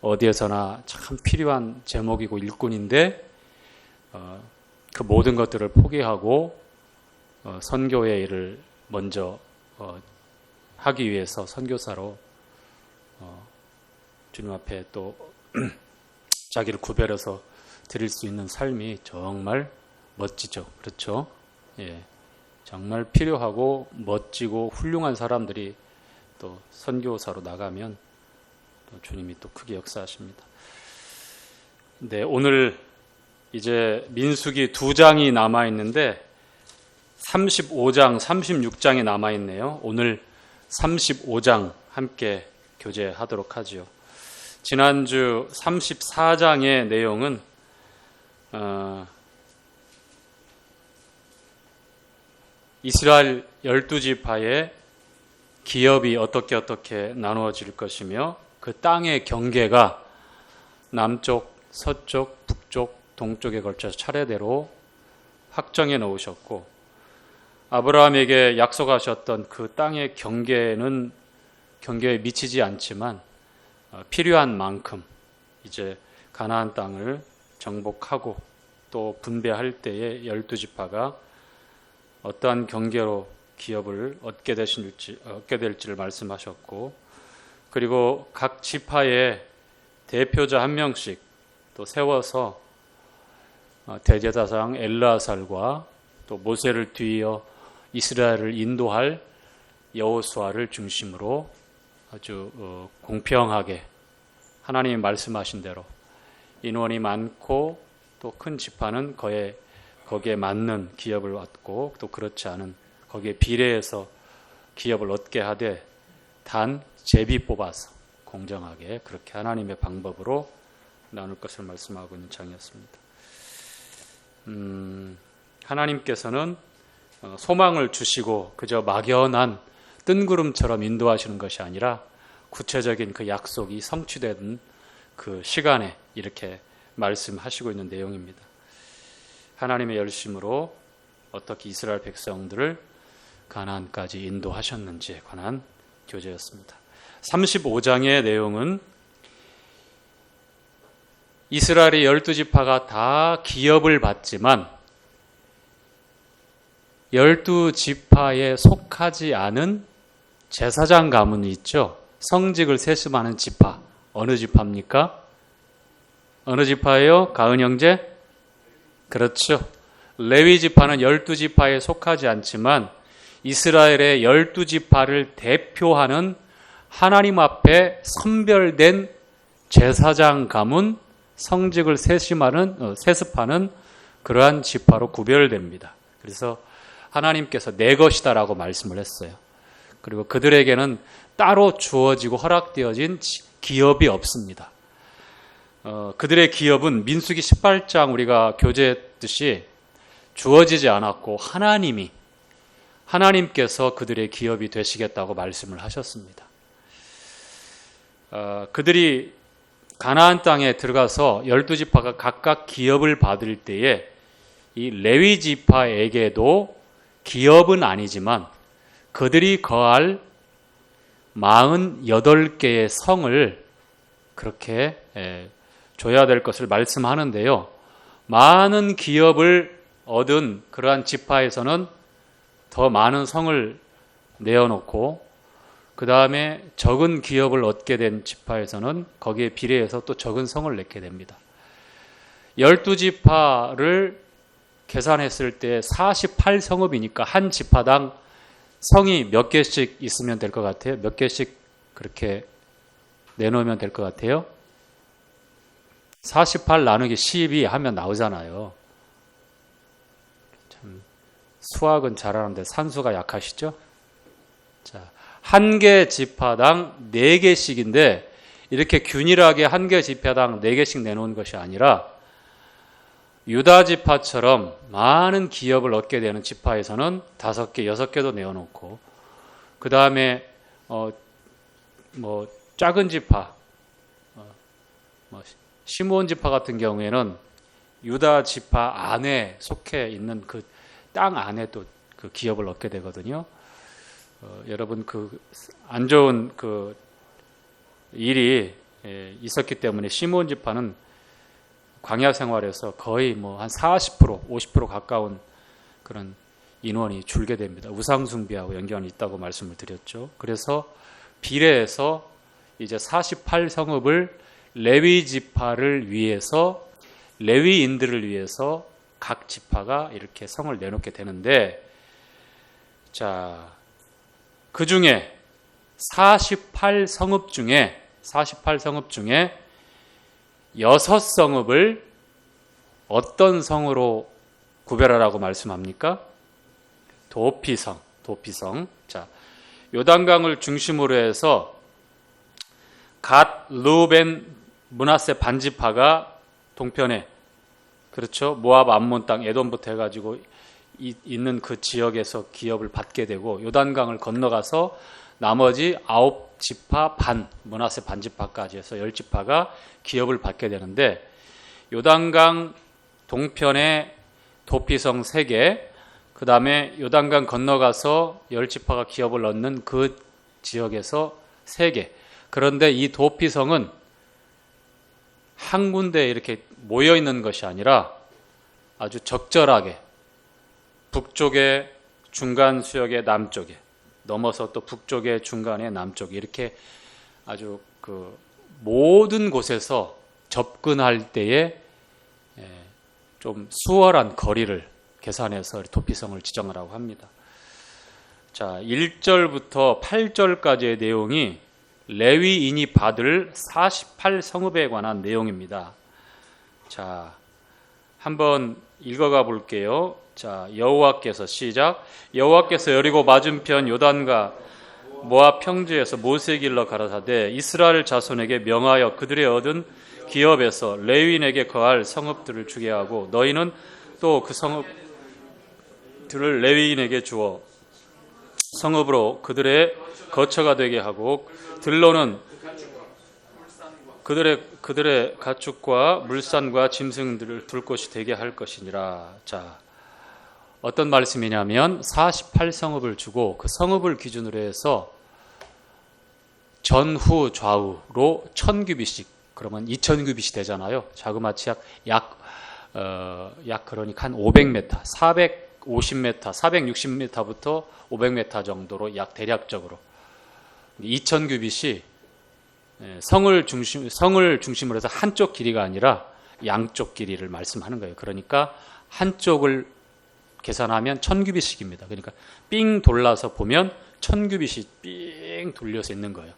어디에서나 참 필요한 제목이고 일꾼인데 그 모든 것들을 포기하고 선교의 일을 먼저 하기 위해서 선교사로 주님 앞에 또 자기를 구별해서 드릴 수 있는 삶이 정말 멋지죠. 그렇죠? 예, 정말 필요하고 멋지고 훌륭한 사람들이 또 선교사로 나가면 또 주님이 또 크게 역사하십니다. 네, 오늘 이제 민수기 2장이 남아 있는데 35장, 36장이 남아 있네요. 오늘 35장 함께 교제하도록 하지요. 지난주 34장의 내용은 이스라엘 12지파의 기업이 어떻게 나누어질 것이며 그 땅의 경계가 남쪽, 서쪽, 북쪽, 동쪽에 걸쳐서 차례대로 확정해 놓으셨고, 아브라함에게 약속하셨던 그 땅의 경계에 미치지 않지만 필요한 만큼 이제 가나안 땅을 정복하고 또 분배할 때에 12지파가 어떠한 경계로 기업을 얻게 될지를 말씀하셨고, 그리고 각 지파의 대표자 한 명씩 또 세워서 대제사장 엘르아살과 또 모세를 뒤이어 이스라엘을 인도할 여호수아를 중심으로 아주 공평하게 하나님이 말씀하신 대로 인원이 많고 또 큰 지파는 거기에 맞는 기업을 얻고 또 그렇지 않은 거기에 비례해서 기업을 얻게 하되 단 제비 뽑아서 공정하게 그렇게 하나님의 방법으로 나눌 것을 말씀하고 있는 장이었습니다. 하나님께서는 소망을 주시고 그저 막연한 뜬구름처럼 인도하시는 것이 아니라 구체적인 그 약속이 성취되는 그 시간에 이렇게 말씀하시고 있는 내용입니다. 하나님의 열심으로 어떻게 이스라엘 백성들을 가나안까지 인도하셨는지에 관한 교제였습니다. 35장의 내용은 이스라엘의 12지파가 다 기업을 받지만 12지파에 속하지 않은 제사장 가문이 있죠. 성직을 세습하는 지파. 어느 지파입니까? 어느 지파예요? 가은 형제? 그렇죠. 레위 지파는 12지파에 속하지 않지만 이스라엘의 12지파를 대표하는 하나님 앞에 선별된 제사장 가문, 성직을 세습하는 그러한 지파로 구별됩니다. 그래서 하나님께서 내 것이다라고 말씀을 했어요. 그리고 그들에게는 따로 주어지고 허락되어진 기업이 없습니다. 그들의 기업은 민수기 18장 우리가 교제했듯이 주어지지 않았고 하나님께서 그들의 기업이 되시겠다고 말씀을 하셨습니다. 그들이 가나안 땅에 들어가서 12지파가 각각 기업을 받을 때에 이 레위 지파에게도 기업은 아니지만 그들이 거할 48개의 성을 그렇게 줘야 될 것을 말씀하는데요. 많은 기업을 얻은 그러한 지파에서는 더 많은 성을 내어놓고 그 다음에 적은 기업을 얻게 된 지파에서는 거기에 비례해서 또 적은 성을 냈게 됩니다. 12지파를 계산했을 때 48성읍이니까 한 지파당 성이 몇 개씩 있으면 될 것 같아요? 몇 개씩 그렇게 내놓으면 될 것 같아요? 48 나누기 12 하면 나오잖아요. 참 수학은 잘하는데 산수가 약하시죠? 자, 한 개 지파당 4개씩인데 이렇게 균일하게 한 개 지파당 4개씩 내놓은 것이 아니라 유다 지파처럼 많은 기업을 얻게 되는 지파에서는 5개, 6개도 내어놓고 그 다음에 작은 지파, 시므온 지파 같은 경우에는 유다 지파 안에 속해 있는 그 땅 안에 또 그 기업을 얻게 되거든요. 여러분 그 안 좋은 그 일이 있었기 때문에 시므온 지파는 광야 생활에서 거의 한 40%, 50% 가까운 그런 인원이 줄게 됩니다. 우상 숭배하고 연관이 있다고 말씀을 드렸죠. 그래서 비례해서 이제 48성읍을 레위 지파를 위해서 레위인들을 위해서 각 지파가 이렇게 성을 내놓게 되는데 자, 그 중에 48성읍 중에 6성읍을 어떤 성으로 구별하라고 말씀합니까? 도피성. 자, 요단강을 중심으로 해서 갓, 루벤, 므낫세 반지파가 동편에 그렇죠. 모압, 암몬 땅, 에돔부터 해가지고 있는 그 지역에서 기업을 받게 되고 요단강을 건너가서 나머지 9지파 반, 므낫세 반지파까지 해서 10지파가 기업을 받게 되는데 요단강 동편에 도피성 3개, 그 다음에 요단강 건너가서 10지파가 기업을 얻는 그 지역에서 3개. 그런데 이 도피성은 한 군데에 이렇게 모여 있는 것이 아니라 아주 적절하게 북쪽에 중간 수역의 남쪽에 넘어서 또 북쪽의 중간의 남쪽에 이렇게 아주 그 모든 곳에서 접근할 때에 좀 수월한 거리를 계산해서 도피성을 지정하라고 합니다. 자, 1절부터 8절까지의 내용이 레위인이 받을 48성읍에 관한 내용입니다. 자, 한번 읽어가 볼게요. 자, 여호와께서 시작. 여호와께서 여리고 맞은편 요단과 모압 평지에서 모세에게 일러 가라사대 이스라엘 자손에게 명하여 그들의 얻은 기업에서 레위인에게 거할 성읍들을 주게 하고 너희는 또 그 성읍들을 레위인에게 주어 성읍으로 그들의 거처가 되게 하고 들로는 그들의 가축과 물산과 짐승들을 둘 곳이 되게 할 것이니라. 자, 어떤 말씀이냐면 48성읍을 주고 그 성읍을 기준으로 해서 전후 좌우로 1000규빗씩 그러면 2000규빗이 되잖아요. 자그마치 약 그러니까 한 500m, 450m, 460m부터 500m 정도로 약 대략적으로 2000규빗이 성을 중심으로 해서 한쪽 길이가 아니라 양쪽 길이를 말씀하는 거예요. 그러니까 한쪽을 계산하면 1000규빗씩입니다. 그러니까 삥 돌라서 보면 1000규빗이 삥 돌려서 있는 거예요.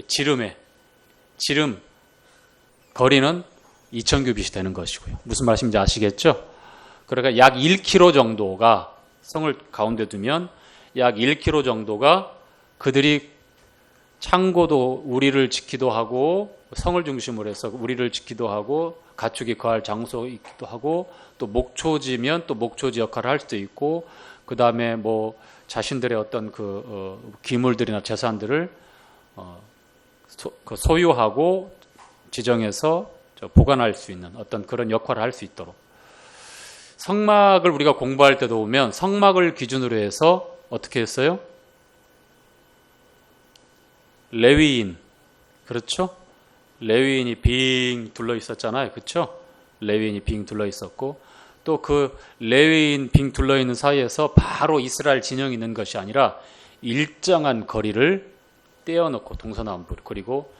지름 거리는 2000규빗이 되는 것이고요. 무슨 말씀인지 아시겠죠? 그러니까 약 1km 정도가 성을 가운데 두면 약 1km 정도가 그들이 창고도 우리를 지키도 하고 성을 중심으로 해서 우리를 지키도 하고 가축이 거할 장소이기도 하고 또 목초지면 또 목초지 역할을 할 수도 있고 그 다음에 뭐 자신들의 어떤 기물들이나 재산들을 소유하고 지정해서 보관할 수 있는 어떤 그런 역할을 할 수 있도록 성막을 우리가 공부할 때도 보면 성막을 기준으로 해서 어떻게 했어요? 레위인, 그렇죠? 레위인이 빙 둘러 있었잖아요. 그렇죠? 레위인이 빙 둘러 있었고 또 그 레위인 빙 둘러 있는 사이에서 바로 이스라엘 진영이 있는 것이 아니라 일정한 거리를 떼어놓고 동서남북 그리고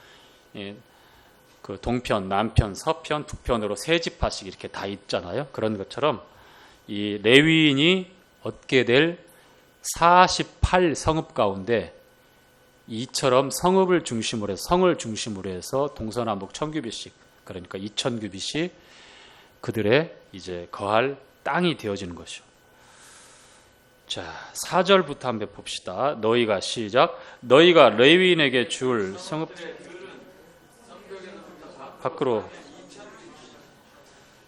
그 동편, 남편, 서편, 북편으로 세 지파씩 이렇게 다 있잖아요. 그런 것처럼 이 레위인이 얻게 될 48성읍 가운데 이처럼 성읍을 중심으로 해서 성을 중심으로 해서 동서남북 1000규빗씩 그러니까 2000규빗이 그들의 이제 거할 땅이 되어지는 것이죠. 자, 4절부터 한번 봅시다. 너희가 시작. 너희가 레위인에게 줄 성읍 밖으로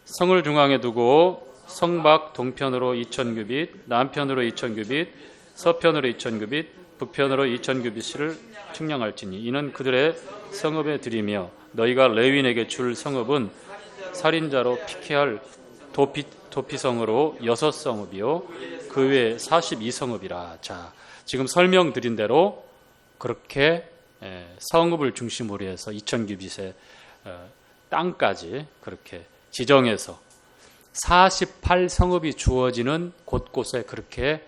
성을 중앙에 두고 성밖 동편으로 2000규빗, 남편으로 2000규빗, 서편으로 2000규빗, 북편으로 2000규빗을 측량할지니 이는 그들의 성읍에 드리며 너희가 레위인에게 줄 성읍은 살인자로 피케할 도피성으로 6성읍이요 그 외에 42성읍이라. 자, 지금 설명드린 대로 그렇게 성읍을 중심으로 해서 2000규빗의 땅까지 그렇게 지정해서 48성읍이 주어지는 곳곳에 그렇게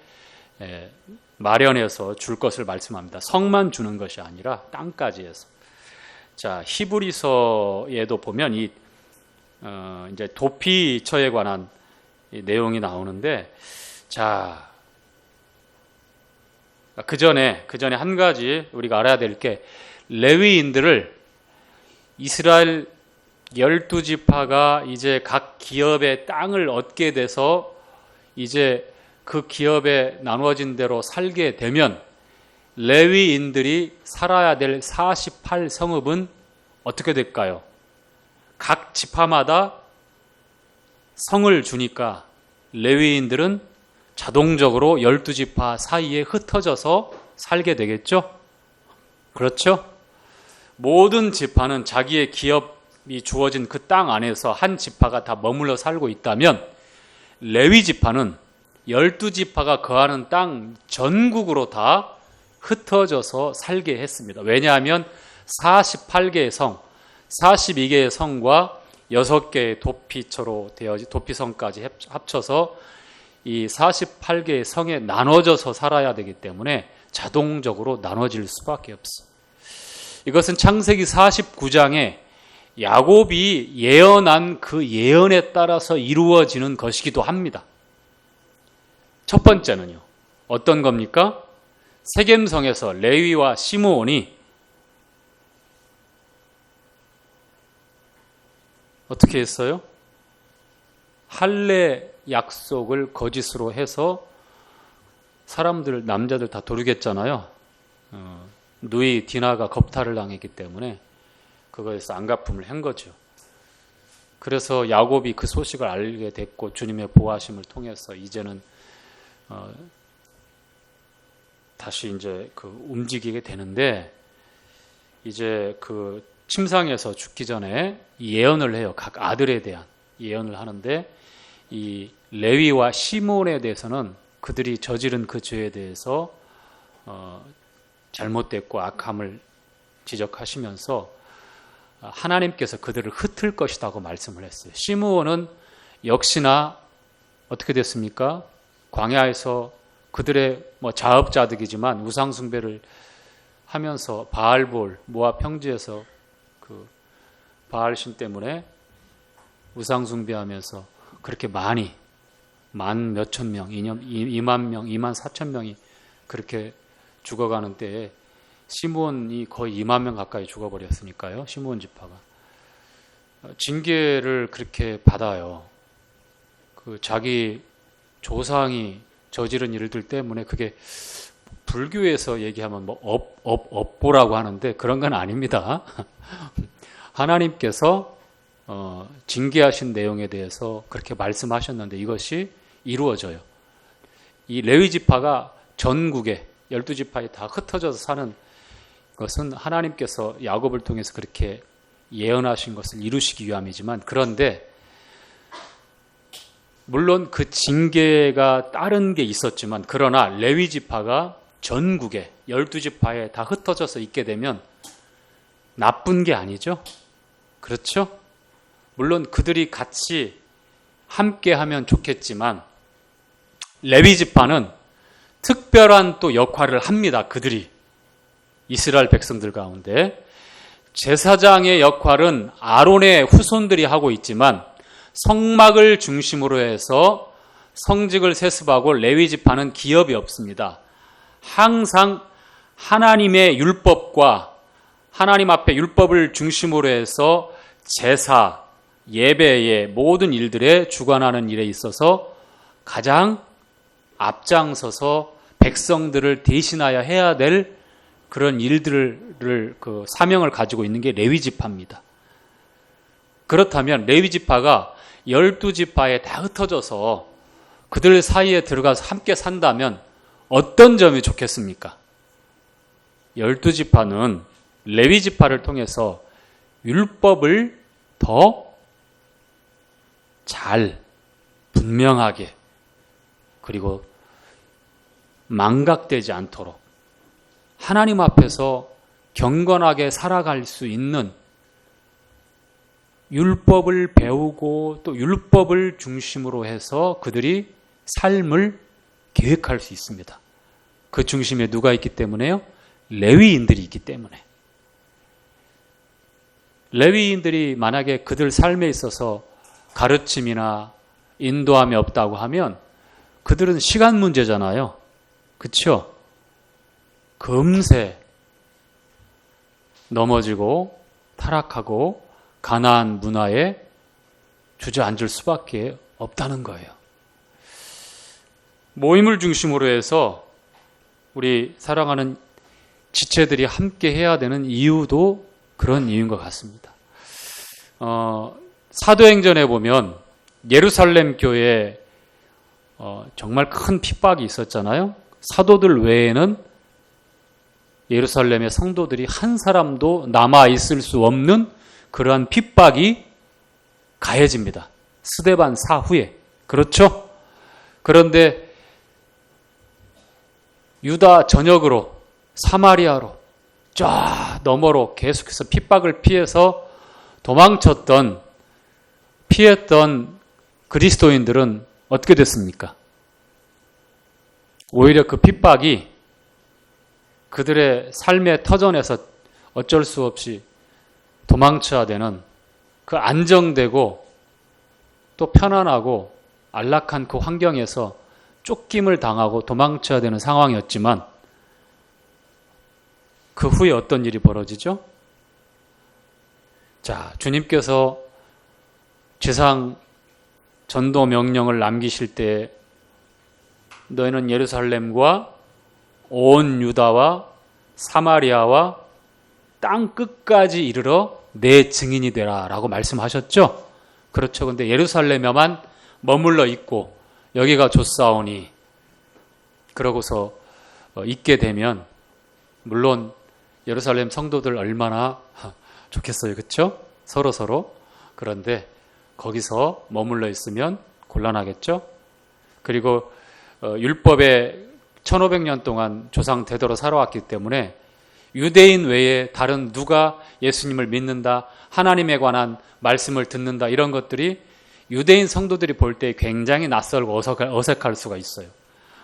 마련해서 줄 것을 말씀합니다. 성만 주는 것이 아니라 땅까지 해서. 자, 히브리서에도 보면 이제 도피처에 관한 내용이 나오는데, 자, 그 전에 한 가지 우리가 알아야 될 게 레위인들을 이스라엘 12지파가 이제 각 기업의 땅을 얻게 돼서 이제 그 기업에 나누어진 대로 살게 되면 레위인들이 살아야 될 48성읍은 어떻게 될까요? 각 지파마다 성을 주니까 레위인들은 자동적으로 12지파 사이에 흩어져서 살게 되겠죠? 그렇죠? 모든 지파는 자기의 기업이 주어진 그 땅 안에서 한 지파가 다 머물러 살고 있다면 레위 지파는 12지파가 거하는 땅 전국으로 다 흩어져서 살게 했습니다. 왜냐하면 48개의 성, 42개의 성과 6개의 도피처로 되어진 도피성까지 합쳐서 이 48개의 성에 나눠져서 살아야 되기 때문에 자동적으로 나눠질 수밖에 없어. 이것은 창세기 49장에 야곱이 예언한 그 예언에 따라서 이루어지는 것이기도 합니다. 첫 번째는요. 어떤 겁니까? 세겜성에서 레위와 시므온이 어떻게 했어요? 할례 약속을 거짓으로 해서 사람들, 남자들 다 도르겠잖아요. 누이 디나가 겁탈을 당했기 때문에 그거에서 안갚음을 한 거죠. 그래서 야곱이 그 소식을 알게 됐고 주님의 보호하심을 통해서 이제는 다시 이제 그 움직이게 되는데, 이제 그 침상에서 죽기 전에 예언을 해요. 각 아들에 대한 예언을 하는데, 이 레위와 시므온에 대해서는 그들이 저지른 그 죄에 대해서 잘못됐고 악함을 지적하시면서 하나님께서 그들을 흩을 것이라고 말씀을 했어요. 시므온은 역시나 어떻게 됐습니까? 광야에서 그들의 자업자득이지만 우상 숭배를 하면서 바알볼 모압 평지에서 그 바알신 때문에 우상 숭배하면서 그렇게 많이 만 몇천 명, 2만 명, 2만 4천 명이 그렇게 죽어가는 때에 시므온이 거의 2만 명 가까이 죽어버렸으니까요. 시므온 지파가 징계를 그렇게 받아요. 그 자기 조상이 저지른 일들 때문에, 그게 불교에서 얘기하면 업보라고 하는데 그런 건 아닙니다. 하나님께서 징계하신 내용에 대해서 그렇게 말씀하셨는데 이것이 이루어져요. 이 레위 지파가 전국에 12지파에 다 흩어져서 사는 것은 하나님께서 야곱을 통해서 그렇게 예언하신 것을 이루시기 위함이지만, 그런데 물론 그 징계가 따른 게 있었지만, 그러나 레위 지파가 전국에 12지파에 다 흩어져서 있게 되면 나쁜 게 아니죠. 그렇죠? 물론 그들이 같이 함께 하면 좋겠지만 레위 지파는 특별한 또 역할을 합니다. 그들이 이스라엘 백성들 가운데 제사장의 역할은 아론의 후손들이 하고 있지만, 성막을 중심으로 해서 성직을 세습하고 레위 지파는 기업이 없습니다. 항상 하나님의 율법과 하나님 앞에 율법을 중심으로 해서 제사, 예배의 모든 일들에 주관하는 일에 있어서 가장 앞장서서 백성들을 대신하여 해야 될 그런 일들을 그 사명을 가지고 있는 게 레위 지파입니다. 그렇다면 레위 지파가 12지파에 다 흩어져서 그들 사이에 들어가서 함께 산다면 어떤 점이 좋겠습니까? 12지파는 레위 지파를 통해서 율법을 더 잘, 분명하게, 그리고 망각되지 않도록 하나님 앞에서 경건하게 살아갈 수 있는 율법을 배우고 또 율법을 중심으로 해서 그들이 삶을 계획할 수 있습니다. 그 중심에 누가 있기 때문에요? 레위인들이 있기 때문에. 레위인들이 만약에 그들 삶에 있어서 가르침이나 인도함이 없다고 하면 그들은 시간 문제잖아요. 그렇죠? 금세 넘어지고 타락하고 가나안 문화에 주저앉을 수밖에 없다는 거예요. 모임을 중심으로 해서 우리 사랑하는 지체들이 함께 해야 되는 이유도 그런 이유인 것 같습니다. 사도행전에 보면 예루살렘 교회에 정말 큰 핍박이 있었잖아요. 사도들 외에는 예루살렘의 성도들이 한 사람도 남아 있을 수 없는 그러한 핍박이 가해집니다. 스데반 사후에. 그렇죠? 그런데 유다 전역으로 사마리아로 쫙 너머로 계속해서 핍박을 피해서 피했던 그리스도인들은 어떻게 됐습니까? 오히려 그 핍박이 그들의 삶의 터전에서 어쩔 수 없이 도망쳐야 되는 그 안정되고 또 편안하고 안락한 그 환경에서 쫓김을 당하고 도망쳐야 되는 상황이었지만 그 후에 어떤 일이 벌어지죠? 자, 주님께서 지상 전도 명령을 남기실 때 너희는 예루살렘과 온 유다와 사마리아와 땅 끝까지 이르러 내 증인이 되라 라고 말씀하셨죠? 그렇죠. 근데 예루살렘에만 머물러 있고 여기가 좋사오니 그러고서 있게 되면 물론 예루살렘 성도들 얼마나 좋겠어요. 그렇죠? 서로. 그런데 거기서 머물러 있으면 곤란하겠죠? 그리고 율법에 1500년 동안 조상 대대로 살아왔기 때문에 유대인 외에 다른 누가 예수님을 믿는다, 하나님에 관한 말씀을 듣는다 이런 것들이 유대인 성도들이 볼 때 굉장히 낯설고 어색할 수가 있어요.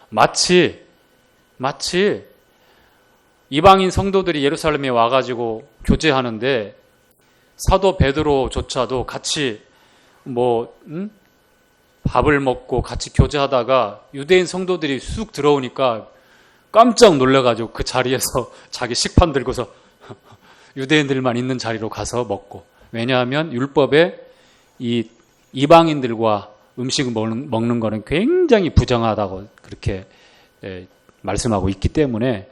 마치 이방인 성도들이 예루살렘에 와가지고 교제하는데 사도 베드로조차도 같이 밥을 먹고 같이 교제하다가 유대인 성도들이 쑥 들어오니까 깜짝 놀라가지고 그 자리에서 자기 식판 들고서 유대인들만 있는 자리로 가서 먹고, 왜냐하면 율법에 이 이방인들과 음식을 먹는 거는 굉장히 부정하다고 그렇게 말씀하고 있기 때문에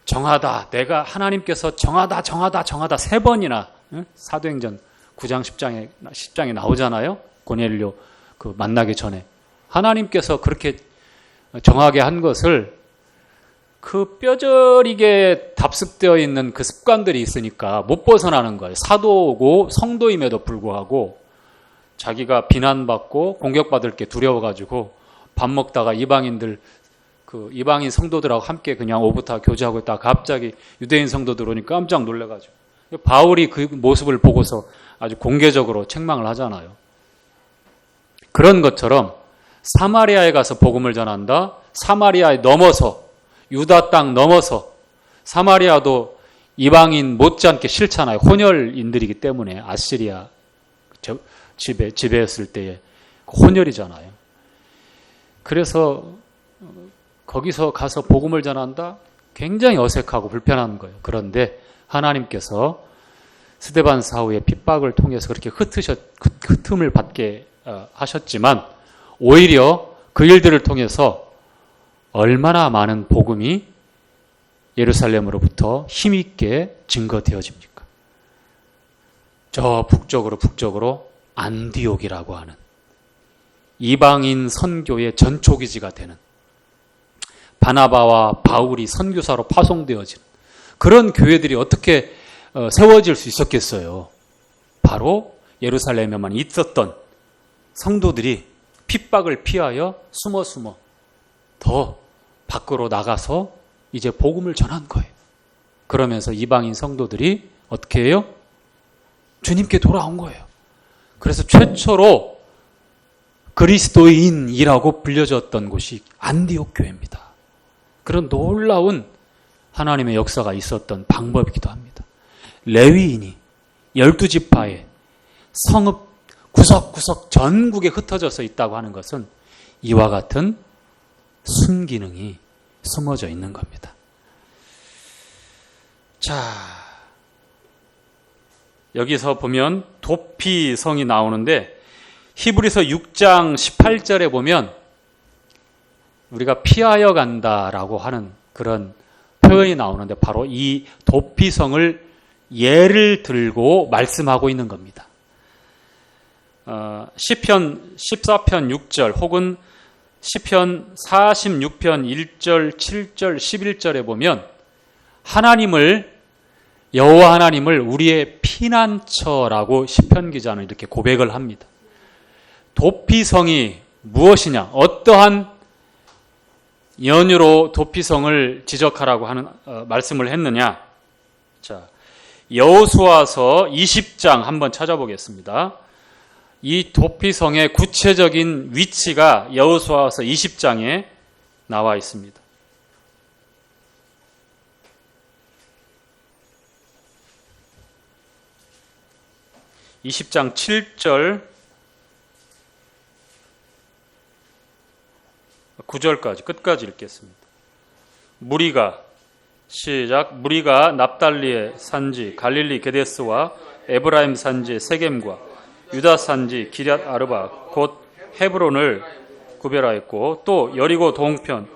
정하다, 내가 하나님께서 정하다 3번이나 사도행전 9장 10장에 나오잖아요. 고넬료 그 만나기 전에 하나님께서 그렇게 정하게 한 것을 그 뼈저리게 답습되어 있는 그 습관들이 있으니까 못 벗어나는 거예요. 사도고 성도임에도 불구하고 자기가 비난받고 공격받을 게 두려워가지고 밥 먹다가 이방인 성도들하고 함께 그냥 오붓하게 교제하고 있다가 갑자기 유대인 성도들 오니까 깜짝 놀라가지고 바울이 그 모습을 보고서 아주 공개적으로 책망을 하잖아요. 그런 것처럼 사마리아에 가서 복음을 전한다. 사마리아에 넘어서 유다 땅 넘어서, 사마리아도 이방인 못지않게 싫잖아요. 혼혈인들이기 때문에 아시리아 지배했을 때의 혼혈이잖아요. 그래서 거기서 가서 복음을 전한다? 굉장히 어색하고 불편한 거예요. 그런데 하나님께서 스데반 사후의 핍박을 통해서 그렇게 흠을 받게 하셨지만 오히려 그 일들을 통해서 얼마나 많은 복음이 예루살렘으로부터 힘있게 증거되어집니까? 저 북쪽으로 안디옥이라고 하는 이방인 선교의 전초기지가 되는, 바나바와 바울이 선교사로 파송되어진 그런 교회들이 어떻게 세워질 수 있었겠어요? 바로 예루살렘에만 있었던 성도들이 핍박을 피하여 숨어 더 밖으로 나가서 이제 복음을 전한 거예요. 그러면서 이방인 성도들이 어떻게 해요? 주님께 돌아온 거예요. 그래서 최초로 그리스도인이라고 불려졌던 곳이 안디옥 교회입니다. 그런 놀라운 하나님의 역사가 있었던 방법이기도 합니다. 레위인이 12지파에 성읍 구석구석 전국에 흩어져서 있다고 하는 것은 이와 같은 순기능이 숨어져 있는 겁니다. 자, 여기서 보면 도피성이 나오는데 히브리서 6장 18절에 보면 우리가 피하여 간다라고 하는 그런 표현이 나오는데 바로 이 도피성을 예를 들고 말씀하고 있는 겁니다. 시편 14편 6절 혹은 시편 46편 1절, 7절, 11절에 보면 여호와 하나님을 우리의 피난처라고 시편 기자는 이렇게 고백을 합니다. 도피성이 무엇이냐? 어떠한 연유로 도피성을 지적하라고 하는 말씀을 했느냐? 자, 여호수아서 20장 한번 찾아보겠습니다. 이 도피성의 구체적인 위치가 여호수아서 20장에 나와 있습니다. 20장 7절 9절까지 끝까지 읽겠습니다. 무리가 납달리의 산지 갈릴리 게데스와 에브라임 산지 세겜과 유다 산지 기럇 아르바 곧 헤브론을 구별하였고 또 여리고 동편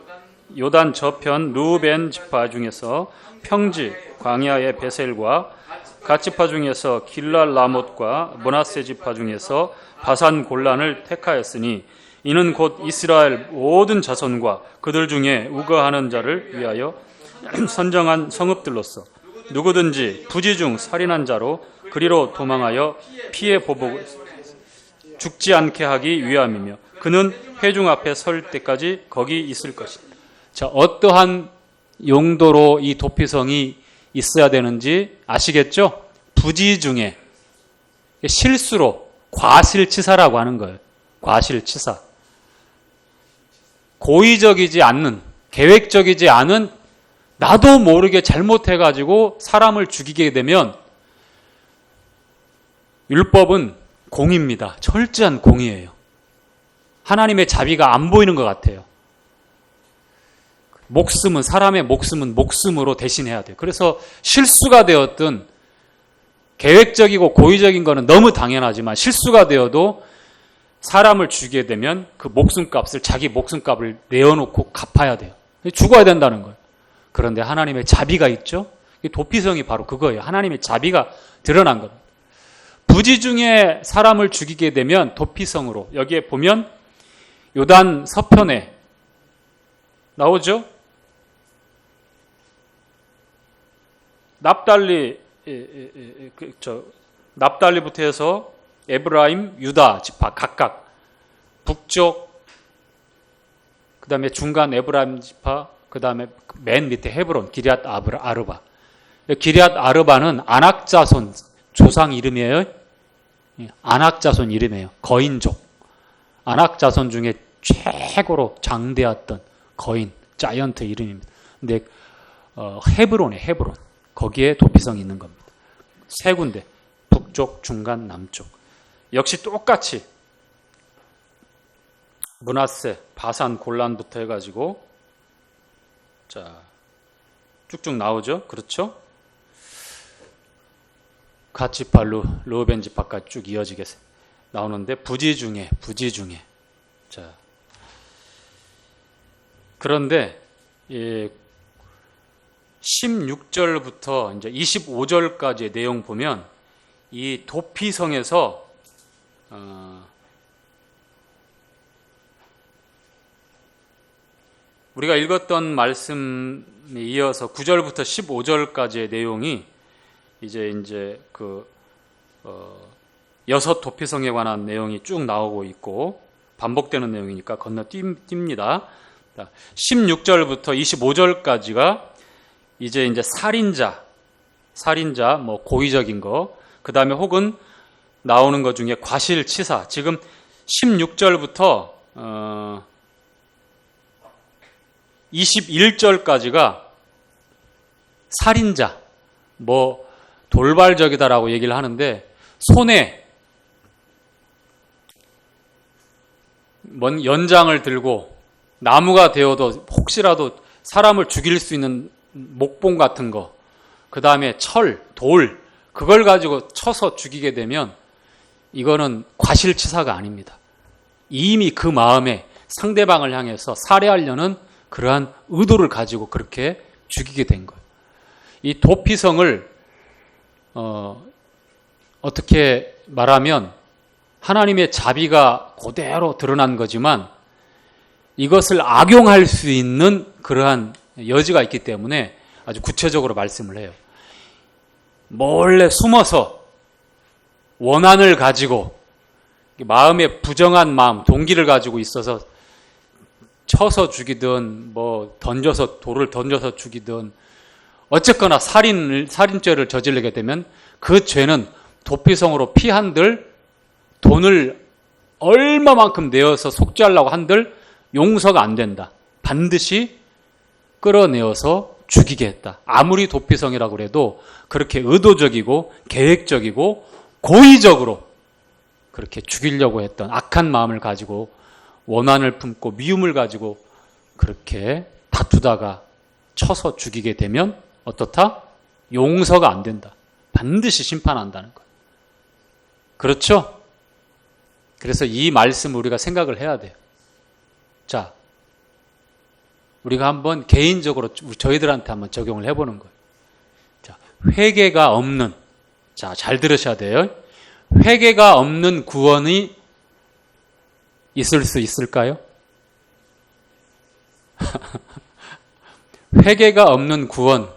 요단 저편 루벤 지파 중에서 평지 광야의 베셀과 갓 지파 중에서 길랄 라못과 므낫세 지파 중에서 바산 골란을 택하였으니 이는 곧 이스라엘 모든 자손과 그들 중에 우거하는 자를 위하여 선정한 성읍들로서 누구든지 부지 중 살인한 자로 그리로 도망하여 피해 보복 죽지 않게 하기 위함이며 그는 회중 앞에 설 때까지 거기 있을 것이다. 자, 어떠한 용도로 이 도피성이 있어야 되는지 아시겠죠? 부지 중에 실수로 과실치사라고 하는 거예요. 과실치사. 고의적이지 않는, 계획적이지 않은 나도 모르게 잘못해가지고 사람을 죽이게 되면 율법은 공의입니다. 철저한 공의예요. 하나님의 자비가 안 보이는 것 같아요. 목숨은, 사람의 목숨은 목숨으로 대신해야 돼요. 그래서 실수가 되었든 계획적이고 고의적인 거는 너무 당연하지만 실수가 되어도 사람을 죽이게 되면 그 목숨값을, 자기 목숨값을 내어놓고 갚아야 돼요. 죽어야 된다는 거예요. 그런데 하나님의 자비가 있죠? 도피성이 바로 그거예요. 하나님의 자비가 드러난 겁니다. 부지 중에 사람을 죽이게 되면 도피성으로, 여기에 보면 요단 서편에 나오죠? 납달리부터 해서 에브라임, 유다 지파 각각 북쪽, 그 다음에 중간 에브라임 지파, 그 다음에 맨 밑에 헤브론, 기럇 아르바. 기럇 아르바는 아낙자손 조상 이름이에요. 아낙자손 이름이에요. 거인족. 아낙자손 중에 최고로 장대했던 거인, 자이언트 이름입니다. 근데 헤브론에 헤브론. 거기에 도피성이 있는 겁니다. 세 군데. 북쪽, 중간, 남쪽. 역시 똑같이 므낫세, 바산, 골란부터 해가지고 자 쭉쭉 나오죠. 그렇죠? 갓 지파, 르우벤 지파까지 쭉 이어지게 나오는데 부지 중에 자 그런데 16절부터 이제 25절까지의 내용 보면 이 도피성에서 우리가 읽었던 말씀에 이어서 9절부터 15절까지의 내용이 이제 그 여섯 도피성에 관한 내용이 쭉 나오고 있고 반복되는 내용이니까 건너뜁니다. 16절부터 25절까지가 이제 살인자 뭐 고의적인 거, 그 다음에 혹은 나오는 것 중에 과실치사. 지금 16절부터 21절까지가 살인자, 뭐 돌발적이다라고 얘기를 하는데 손에 먼 연장을 들고 나무가 되어도 혹시라도 사람을 죽일 수 있는 목봉 같은 거, 그 다음에 철, 돌, 그걸 가지고 쳐서 죽이게 되면 이거는 과실치사가 아닙니다. 이미 그 마음에 상대방을 향해서 살해하려는 그러한 의도를 가지고 그렇게 죽이게 된 거예요. 이 도피성을 어떻게 말하면 하나님의 자비가 그대로 드러난 거지만 이것을 악용할 수 있는 그러한 여지가 있기 때문에 아주 구체적으로 말씀을 해요. 몰래 숨어서 원한을 가지고 마음에 부정한 마음, 동기를 가지고 있어서 쳐서 죽이든 뭐 돌을 던져서 죽이든 어쨌거나 살인죄를 저지르게 되면 그 죄는 도피성으로 피한들 돈을 얼마만큼 내어서 속죄하려고 한들 용서가 안 된다. 반드시 끌어내어서 죽이게 했다. 아무리 도피성이라고 해도 그렇게 의도적이고 계획적이고 고의적으로 그렇게 죽이려고 했던 악한 마음을 가지고 원한을 품고 미움을 가지고 그렇게 다투다가 쳐서 죽이게 되면 어떻다? 용서가 안 된다. 반드시 심판한다는 거예요. 그렇죠? 그래서 이 말씀을 우리가 생각을 해야 돼요. 자, 우리가 한번 개인적으로 저희들한테 한번 적용을 해보는 거예요. 자, 회개가 없는, 자, 잘 들으셔야 돼요. 회개가 없는 구원이 있을 수 있을까요? 회개가 없는 구원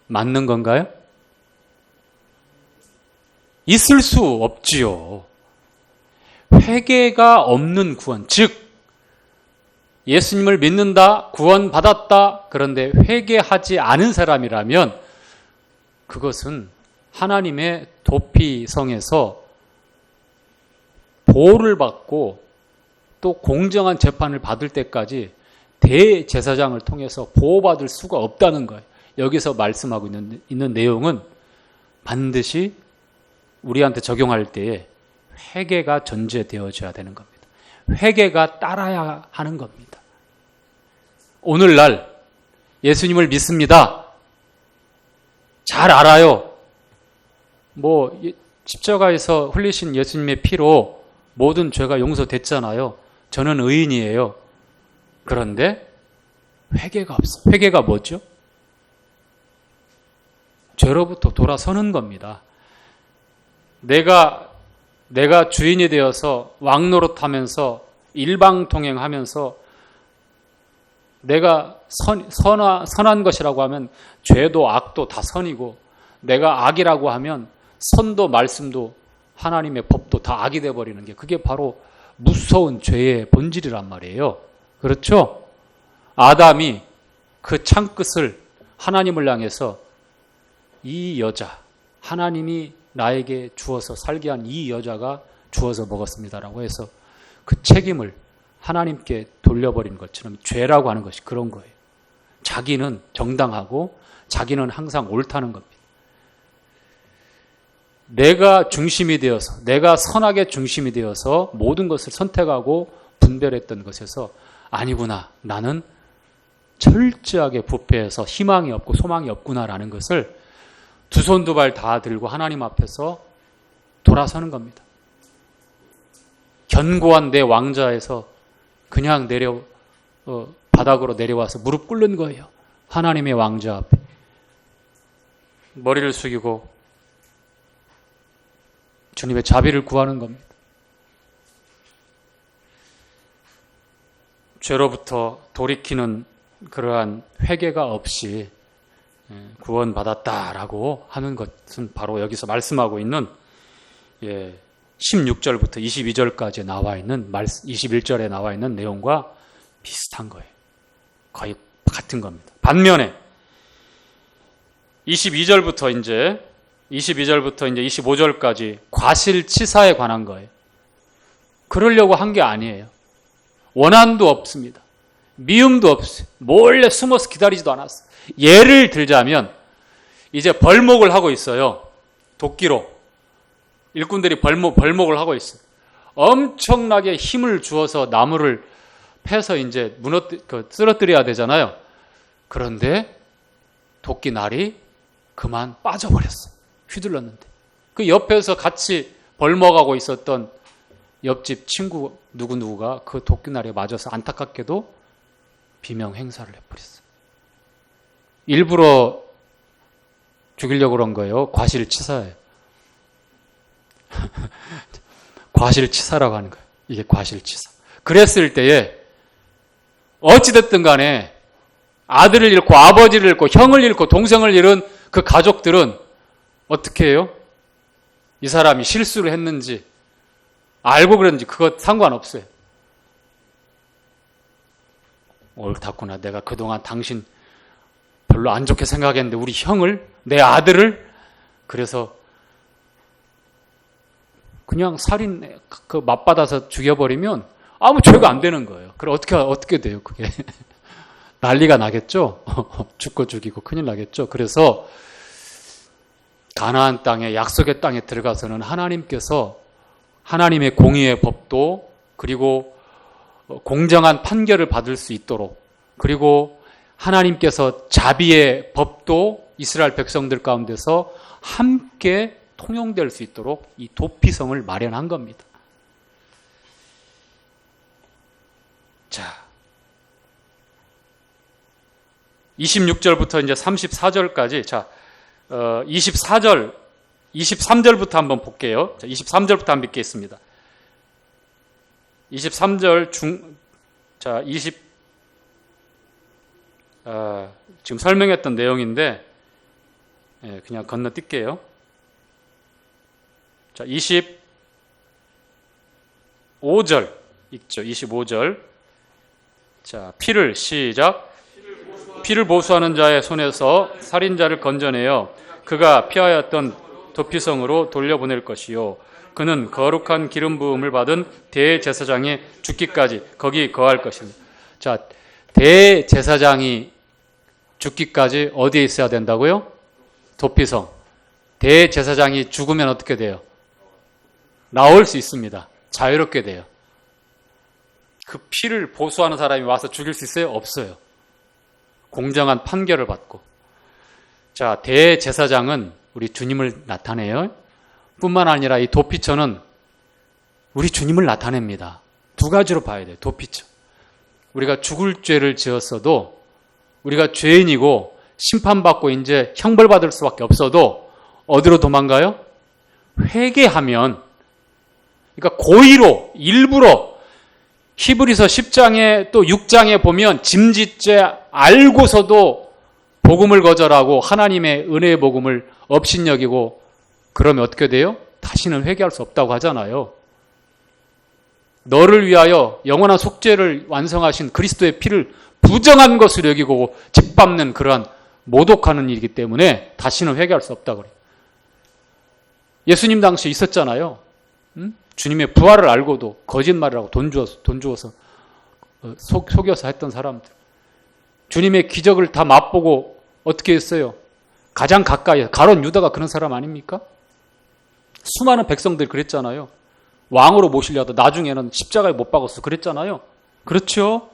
맞는 건가요? 있을 수 없지요. 회개가 없는 구원, 즉 예수님을 믿는다, 구원받았다, 그런데 회개하지 않은 사람이라면 그것은 하나님의 도피성에서 보호를 받고 또 공정한 재판을 받을 때까지 대제사장을 통해서 보호받을 수가 없다는 거예요. 여기서 말씀하고 있는 내용은 반드시 우리한테 적용할 때에 회개가 전제되어져야 되는 겁니다. 회개가 따라야 하는 겁니다. 오늘날 예수님을 믿습니다. 잘 알아요. 십자가에서 흘리신 예수님의 피로 모든 죄가 용서됐잖아요. 저는 의인이에요. 그런데 회개가 없어요. 회개가 뭐죠? 죄로부터 돌아서는 겁니다. 내가 주인이 되어서 왕노릇하면서 일방통행하면서 내가 선한 것이라고 하면 죄도 악도 다 선이고, 내가 악이라고 하면 선도 말씀도 하나님의 법도 다 악이 되어버리는 게, 그게 바로 무서운 죄의 본질이란 말이에요. 그렇죠? 아담이 그 창끝을 하나님을 향해서 이 여자, 하나님이 나에게 주어서 살게 한 이 여자가 주어서 먹었습니다라고 해서 그 책임을 하나님께 돌려버린 것처럼 죄라고 하는 것이 그런 거예요. 자기는 정당하고 자기는 항상 옳다는 겁니다. 내가 중심이 되어서, 내가 선악의 중심이 되어서 모든 것을 선택하고 분별했던 것에서 아니구나, 나는 철저하게 부패해서 희망이 없고 소망이 없구나라는 것을 두 손 두 발 다 들고 하나님 앞에서 돌아서는 겁니다. 견고한 내 왕좌에서 그냥 바닥으로 내려와서 무릎 꿇는 거예요. 하나님의 왕좌 앞에 머리를 숙이고 주님의 자비를 구하는 겁니다. 죄로부터 돌이키는 그러한 회개가 없이 구원받았다라고 하는 것은 바로 여기서 말씀하고 있는 16절부터 22절까지 나와 있는 21절에 나와 있는 내용과 비슷한 거예요. 거의 같은 겁니다. 반면에 22절부터 이제 25절까지 과실치사에 관한 거예요. 그러려고 한 게 아니에요. 원한도 없습니다. 미움도 없어요. 몰래 숨어서 기다리지도 않았어요. 예를 들자면 이제 벌목을 하고 있어요. 도끼로. 일꾼들이 벌목을 하고 있어요. 엄청나게 힘을 주어서 나무를 패서 이제 쓰러뜨려야 되잖아요. 그런데 도끼날이 그만 빠져버렸어요. 휘둘렀는데. 그 옆에서 같이 벌목하고 있었던 옆집 친구 누구누구가 그 도끼날에 맞아서 안타깝게도 비명행사를 해버렸어요. 일부러 죽이려고 그런 거예요. 과실치사예요. 과실치사라고 하는 거예요. 이게 과실치사. 그랬을 때에 어찌됐든 간에 아들을 잃고 아버지를 잃고 형을 잃고 동생을 잃은 그 가족들은 어떻게 해요? 이 사람이 실수를 했는지 알고 그랬는지 그거 상관없어요. 옳다구나. 내가 그동안 당신 별로 안 좋게 생각했는데 우리 형을, 내 아들을, 그래서 그냥 살인 맞받아서 죽여버리면 아무 죄가 안 되는 거예요. 그럼 어떻게 돼요, 그게? 난리가 나겠죠? 죽고 죽이고 큰일 나겠죠? 그래서 가나안 땅에 약속의 땅에 들어가서는 하나님께서 하나님의 공의의 법도 그리고 공정한 판결을 받을 수 있도록 그리고 하나님께서 자비의 법도 이스라엘 백성들 가운데서 함께 통용될 수 있도록 이 도피성을 마련한 겁니다. 자, 26절부터 이제 34절까지, 자, 24절, 23절부터 한번 볼게요. 자, 23절부터 한번 읽겠습니다. 23절 자, 지금 설명했던 내용인데, 그냥 건너뛸게요. 자, 25절 읽죠. 25절. 자, 시작. 피를 보수하는 자의 손에서 살인자를 건져내어 그가 피하였던 도피성으로 돌려보낼 것이요. 그는 거룩한 기름 부음을 받은 대제사장이 죽기까지 거기 거할 것입니다. 자, 대제사장이 죽기까지 어디에 있어야 된다고요? 도피성. 대제사장이 죽으면 어떻게 돼요? 나올 수 있습니다. 자유롭게 돼요. 그 피를 보수하는 사람이 와서 죽일 수 있어요? 없어요. 공정한 판결을 받고. 자, 대제사장은 우리 주님을 나타내요. 뿐만 아니라 이 도피처는 우리 주님을 나타냅니다. 두 가지로 봐야 돼요. 도피처. 우리가 죽을 죄를 지었어도 우리가 죄인이고 심판받고 이제 형벌받을 수밖에 없어도 어디로 도망가요? 회개하면, 그러니까 고의로 일부러 히브리서 10장에 또 6장에 보면 짐짓죄 알고서도 복음을 거절하고 하나님의 은혜의 복음을 업신여기고 그러면 어떻게 돼요? 다시는 회개할 수 없다고 하잖아요. 너를 위하여 영원한 속죄를 완성하신 그리스도의 피를 부정한 것으로 여기고 짓밟는 그러한 모독하는 일이기 때문에 다시는 회개할 수 없다고 그래요. 예수님 당시에 있었잖아요. 주님의 부활을 알고도 거짓말이라고 돈 주어서 속여서 했던 사람들. 주님의 기적을 다 맛보고 어떻게 했어요? 가장 가까이, 가룟 유다가 그런 사람 아닙니까? 수많은 백성들이 그랬잖아요. 왕으로 모시려 하다 나중에는 십자가에 못 박았어 그랬잖아요. 그렇죠?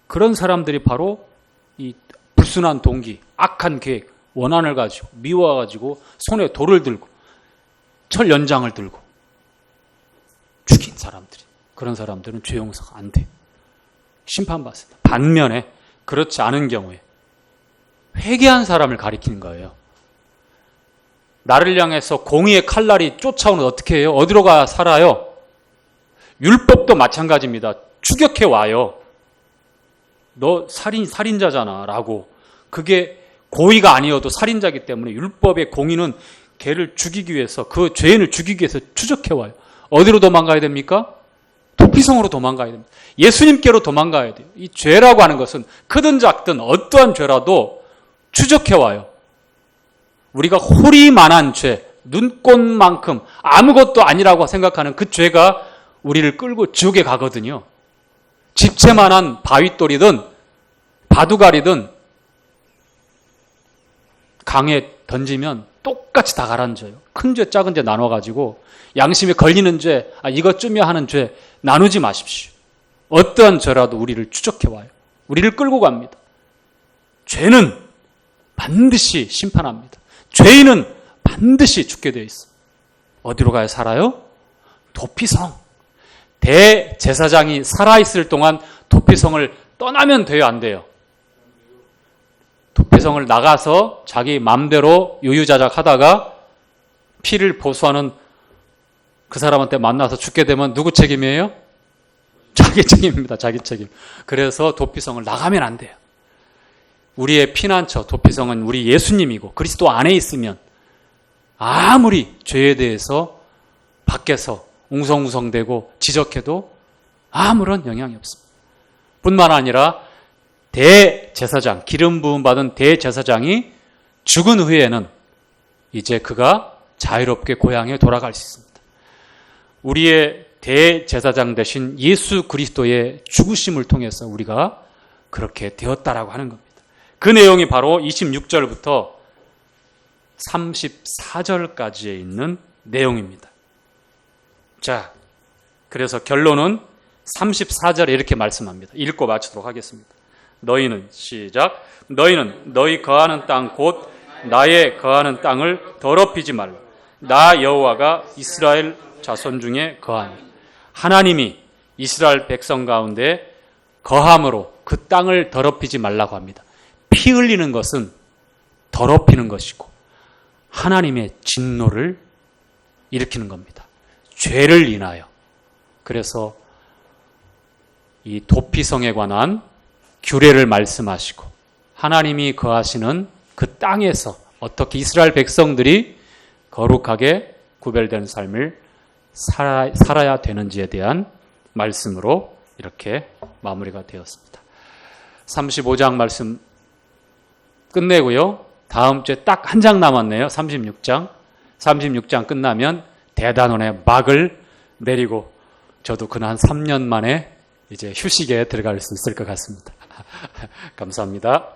그런 사람들이 바로 이 불순한 동기, 악한 계획, 원한을 가지고 미워가지고 손에 돌을 들고 철 연장을 들고 죽인 사람들이, 그런 사람들은 죄 용서가 안 돼요. 심판받습니다. 반면에 그렇지 않은 경우에 회개한 사람을 가리키는 거예요. 나를 향해서 공의의 칼날이 쫓아오는 어떻게 해요? 어디로 가야 살아요? 율법도 마찬가지입니다. 추격해 와요. 너 살인자잖아 라고. 그게 고의가 아니어도 살인자이기 때문에 율법의 공의는 걔를 죽이기 위해서, 그 죄인을 죽이기 위해서 추적해 와요. 어디로 도망가야 됩니까? 도피성으로 도망가야 됩니다. 예수님께로 도망가야 돼요. 이 죄라고 하는 것은 크든 작든 어떠한 죄라도 추적해 와요. 우리가 호리만한 죄, 눈꽃만큼 아무것도 아니라고 생각하는 그 죄가 우리를 끌고 지옥에 가거든요. 집채만한 바윗돌이든 바둑알이든 강에 던지면 똑같이 다 가라앉아요. 큰 죄, 작은 죄 나눠가지고 양심에 걸리는 죄, 이것쯤이야 하는 죄 나누지 마십시오. 어떠한 죄라도 우리를 추적해 와요. 우리를 끌고 갑니다. 죄는 반드시 심판합니다. 죄인은 반드시 죽게 되어 있어요. 어디로 가야 살아요? 도피성. 대제사장이 살아있을 동안 도피성을 떠나면 돼요, 안 돼요? 도피성을 나가서 자기 맘대로 유유자적 하다가 피를 보수하는 그 사람한테 만나서 죽게 되면 누구 책임이에요? 자기 책임입니다. 자기 책임. 그래서 도피성을 나가면 안 돼요. 우리의 피난처 도피성은 우리 예수님이고 그리스도 안에 있으면 아무리 죄에 대해서 밖에서 웅성웅성대고 지적해도 아무런 영향이 없습니다. 뿐만 아니라 대제사장, 기름 부음 받은 대제사장이 죽은 후에는 이제 그가 자유롭게 고향에 돌아갈 수 있습니다. 우리의 대제사장 되신 예수 그리스도의 죽으심을 통해서 우리가 그렇게 되었다라고 하는 겁니다. 그 내용이 바로 26절부터 34절까지에 있는 내용입니다. 자, 그래서 결론은 34절에 이렇게 말씀합니다. 읽고 마치도록 하겠습니다. 너희는 시작. 너희는 너희 거하는 땅 곧 나의 거하는 땅을 더럽히지 말라. 나 여호와가 이스라엘 자손 중에 거하니. 하나님이 이스라엘 백성 가운데 거함으로 그 땅을 더럽히지 말라고 합니다. 피 흘리는 것은 더럽히는 것이고 하나님의 진노를 일으키는 겁니다. 죄를 인하여. 그래서 이 도피성에 관한 규례를 말씀하시고 하나님이 거하시는 그 땅에서 어떻게 이스라엘 백성들이 거룩하게 구별된 삶을 살아야 되는지에 대한 말씀으로 이렇게 마무리가 되었습니다. 35장 말씀 끝내고요. 다음 주에 딱 한 장 남았네요. 36장. 36장 끝나면 대단원의 막을 내리고 저도 그날 한 3년 만에 이제 휴식에 들어갈 수 있을 것 같습니다. 감사합니다.